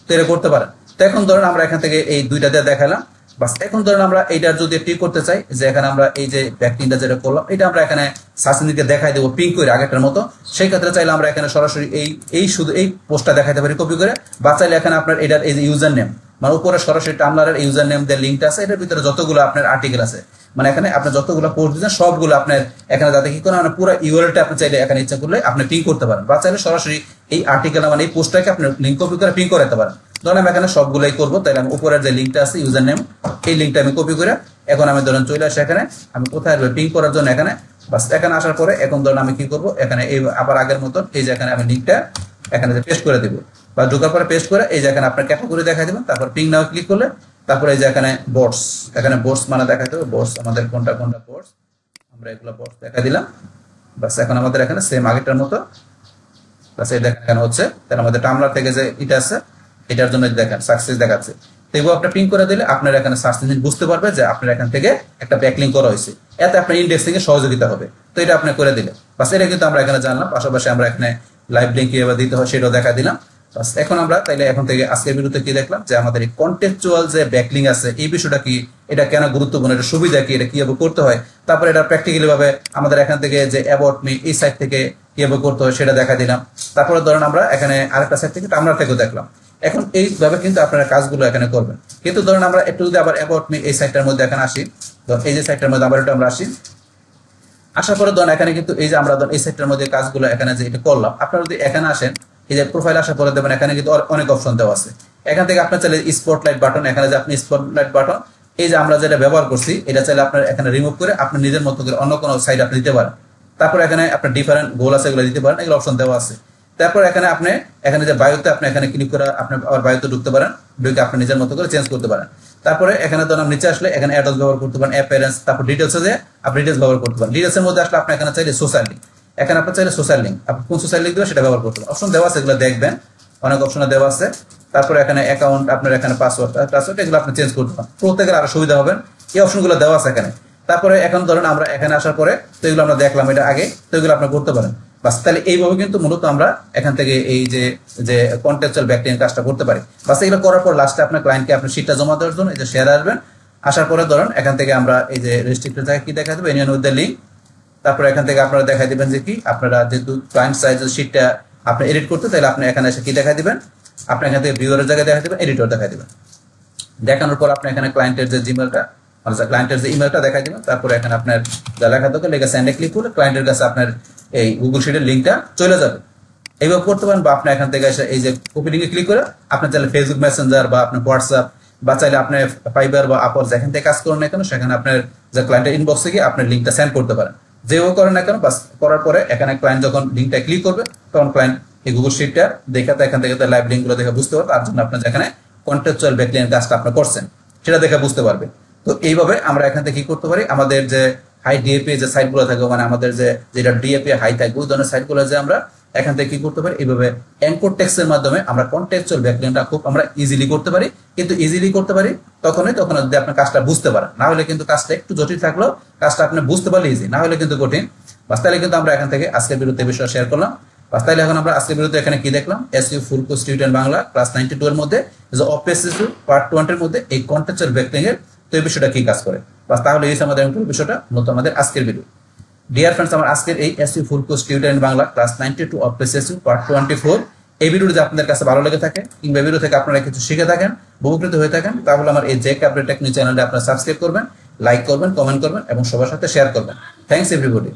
তো এটা করতে পারেন। তো এখন ধরুন আমরা এখান থেকে এই দুইটা দিয়ে দেখালাম। বাস এখন ধরুন আমরা এইটার যদি টিক করতে চাই যে এখানে আমরা এই যে ব্যাকলিঙ্কটা যেটা করলাম এটা আমরা এখানে সার্চ ইঞ্জিনকে দেখাই দেবো পিং করে আগেরটার মতো, সেই ক্ষেত্রে চাইলে আমরা এখানে সরাসরি এই শুধু এই পোস্টটা দেখাতে পারি কপি করে, বা চাইলে এখানে আপনার এটার এই যে ইউজার নেম মানে উপরে সরাসরি টামলারের ইউজার নেম দিয়ে লিঙ্কটা আছে, এটার ভিতরে যতগুলো আপনার আর্টিকেল আছে মানে এখানে আপনি যতগুলো পোস্ট দিচ্ছেন সবগুলো আপনার এখানে যাতে কি করেন পুরো ইউআরএলটা আপনি চাইলে এখানে ইচ্ছা করলে আপনি পিং করতে পারেন, বা চাইলে সরাসরি এই আর্টিকেল মানে এই পোস্টটাকে আপনি লিঙ্ক কপি করে পিং করে দিতে পারেন। ধরেন আমি এখানে সবগুলাই করবো, তাহলে আমি উপরের যে লিঙ্কটা আছে ইউজার নেম এই লিঙ্কটা আমি কপি করে এখন আমি ধরেন চলে আসি এখানে আমি কোথায় আসবো পিং করার জন্য এখানে। বাস এখানে আসার পরে এখন ধরেন আমি কি করবো এখানে এই আবার আগের মতন এই যে এখানে আমি লিঙ্কটা এখানে পেস্ট করে দিব, বা ঢোকার পরে পেস্ট করে এই যে এখানে আপনার ক্যাটাগরি দেখাই দেবেন, তারপর পিং নাও ক্লিক করলে তারপরে এই যে এখানে বোর্ডস এখানে বোর্ডস মানে দেখাই দেবো, বোর্ডস আমাদের কোনটা কোনটা বোর্ডস আমরা এগুলো বোর্ডস দেখা দিলাম। বাস এখন আমাদের এখানে সেম আগেরটার মতো বাস এই দেখেন এখানে হচ্ছে, তাহলে আমাদের টামলার থেকে যে এটা আছে এটার জন্য দেখেন সাকসেস দেখাচ্ছে। তো এগুলো আপনি পিং করে দিলে আপনার এখানে সার্চ ইঞ্জিন বুঝতে পারবে যে আপনার এখান থেকে একটা ব্যাকলিঙ্ক করা হয়েছে, এতে আপনার ইন্ডেক্সিং এ সহযোগিতা হবে। তো এটা আপনি করে দিলে বাস এটা কিন্তু আমরা এখানে জানলাম। পাশাপাশি আমরা এখানে লাইভ লিঙ্ক কিভাবে দিতে হয় সেটাও দেখা দিলাম। বাস এখন আমরা তাইলে এখন থেকে আজকের ভিডিওতে কি দেখলাম যে আমাদের এই কন্টেক্সচুয়াল যে ব্যাকলিঙ্ক আছে এই বিষয়টা কি, এটা কেন গুরুত্বপূর্ণ, এটা সুবিধা কি, এটা কিভাবে করতে হয়, তারপরে এটা প্র্যাকটিক্যালি ভাবে আমাদের এখান থেকে যে অ্যাবাউট মি এই সাইট থেকে কিভাবে করতে হয় সেটা দেখা দিলাম। তারপরে ধরেন আমরা এখানে আরেকটা সাইট থেকে টামলার থেকেও দেখলাম। এখন এইভাবে কিন্তু আপনারা কাজগুলো এখানে করবেন। কিন্তু ধরেন আমরা একটু যদি আবার অ্যাবাউট মি এই সাইটটার মধ্যে এখানে আসি, এই যে সাইটটার মধ্যে আবার একটু আমরা আসি, আসার পরে ধরেন এখানে কিন্তু এই যে আমরা ধরেন এই সাইটটার মধ্যে কাজগুলো এখানে যে এটা করলাম, আপনারা যদি এখানে আসেন এই যে প্রোফাইল আসার পরে দেবেন এখানে কিন্তু অনেক অপশন দেওয়া আছে। এখান থেকে আপনার চাইলে স্পটলাইট বাটন, এখানে যে আপনি স্পটলাইট বাটন এই যে আমরা যেটা ব্যবহার করছি এটা চাইলে আপনার এখানে রিমুভ করে আপনি নিজের মতো করে অন্য কোনো সাইট আপনি দিতে পারেন। তারপর এখানে আপনার ডিফারেন্ট গোল আছে এগুলো দিতে পারেন, এগুলো অপশন দেওয়া আছে। তারপর এখানে আপনি এখানে যে বায়োতে আপনি এখানে ক্লিক করে আপনি আবার বায়োতে ঢুকতে পারেন, ঢুকে আপনি নিজের মতো করে চেঞ্জ করতে পারেন। তারপরে এখানে ধরুন নিচে আসলে এখানে অ্যাড্রেস ব্যবহার করতে পারেন, অ্যাপিয়ারেন্স, তারপর ডিটেলসে যে আপনি ডিটেলস ব্যবহার করতে পারেন। ডিটেলসের মধ্যে আসলে আপনি এখানে চাইলে সোশ্যাল লিঙ্ক, এখানে আপনি চাইলে সোশ্যাল লিঙ্ক আপনি কোন সোশ্যাল লিঙ্ক দেবেন সেটা ব্যবহার করতে পারেন। অপশন দেওয়া আছে এগুলো দেখবেন, অনেক অপশন দেওয়া আছে। তারপরে এখানে অ্যাকাউন্ট আপনার এখানে পাসওয়ার্ড এগুলো আপনি চেঞ্জ করতে পারেন, প্রত্যেকের আরো সুবিধা হবে। এই অপশনগুলো দেওয়া আছে এখানে। তারপরে এখন ধরুন আমরা এখানে আসার পরে তো এগুলো আমরা দেখলাম এটা আগে, তো এগুলো আপনি করতে পারেন। বাস তাহলে এইভাবে কিন্তু মূলত আমরা এখান থেকে এই যে কন্টেক্সচুয়াল ব্যাকলিঙ্ক কাজটা করতে পারি। বাস এগুলো করার পর লাস্টে আপনার ক্লায়েন্টকে আপনি শিটটা জমা দেওয়ার জন্য এই যে শেয়ার আসবেন, আসার পরে ধরুন এখান থেকে আমরা এই যে রেস্ট্রিক্টেড জায়গায় কি দেখা দেবো এনিওয়ান উইথ দ্য লিঙ্ক। তারপরে এখান থেকে আপনারা দেখাই দিবেন যে কি আপনারা যেহেতু ক্লায়েন্ট সাইজের শিটটা আপনি এডিট করতে, তাহলে আপনি এখানে এসে কি দেখা দিবেন, আপনি এখান থেকে ভিউয়ারের জায়গায় দেখা দিবেন, এডিটর দেখা দিবেন। দেখানোর পর আপনি এখানে ক্লায়েন্টের যে জিমেলটা ক্লায়েন্টের যে ইমেলটা দেখাই দিবেন। তারপরে এখানে আপনার যা লেখা থাকে লেখা সেন্ডে ক্লিক করলে ক্লায়েন্টের কাছে আপনার এই গুগল শিটের লিঙ্কটা চলে যাবে। এইভাবে করতে পারেন। বা আপনি এখান থেকে এসে এই যে কপি লিঙ্কে ক্লিক করে আপনি চাইলে ফেসবুক মেসেঞ্জার বা আপনার হোয়াটসঅ্যাপ বা চাইলে আপনার ফাইবার বা আপর যেখান থেকে কাজ করেন না কেন সেখানে আপনার যে ক্লায়েন্টের ইনবক্সে গিয়ে আপনার লিঙ্কটা সেন্ড করতে পারেন। যেভাবে করেন না কেন বাস করার পরে এখানে ক্লায়েন্ট যখন লিঙ্কটা ক্লিক করবে তখন ক্লায়েন্ট এই গুগল শিটটা দেখে এখান থেকে লাইভ লিঙ্কগুলো দেখে বুঝতে পারবে, তার জন্য আপনার যেখানে কন্টেক্সচুয়াল ব্যাকলিনের কাজটা আপনি করছেন সেটা দেখে বুঝতে পারবেন। তো এইভাবে আমরা এখান থেকে কি করতে পারি, আমাদের যে হাই ডিএপি যে সাইটগুলো থাকে, মানে আমাদের যেটা ডিএপি হাই থাকে ওই ধরনের সাইটগুলো যে আমরা এখান থেকে কি করতে পারি, এইভাবে অ্যাঙ্কর টেক্সটের মাধ্যমে আমরা কন্টেক্সচুয়াল ব্যাকলিনটা খুব আমরা ইজিলি করতে পারি। কিন্তু ইজিলি করতে পারি তখন যদি আপনার কাজটা বুঝতে পারেন, না হলে কিন্তু কাজটা একটু জটিল থাকলেও কাজটা আপনি বুঝতে পারলে ইজি, না হলে কিন্তু কঠিন। বাস তাহলে কিন্তু আমরা এখান থেকে আজকের ভিডিওতে বিষয় শেয়ার করলাম। বাস তাহলে এখন আমরা আজকের ভিডিওতে এখানে কি দেখলাম, SEO full course tutorial Bangla class 92 এর মধ্যে যে অপএসএসইউ পার্ট 20 এর মধ্যে এই কন্টেক্সচুয়াল ব্যাকলিং এর তো এই বিষয়টা কি কাজ করে। বাস তাহলে এই আমাদের বিষয়টা মূলত আমাদের আজকের ভিডিও। ডিয়ার ফ্রেন্ডস, আমার আজকের এই SEO full course tutorial Bangla class 92 অপএসএসইউ পার্ট 24 এই ভিডিওটি যদি আপনাদের কাছে ভালো লেগে থাকে কিংবা ভিডিও থেকে আপনারা কিছু শিখে থাকেন, উপকৃত হয়ে থাকেন, তাহলে আমার এই জেক আপডেট টেকনিক চ্যানেলটা আপনারা সাবস্ক্রাইব করবেন, লাইক করবেন, কমেন্ট করবেন এবং সবার সাথে শেয়ার করবেন। Thanks everybody.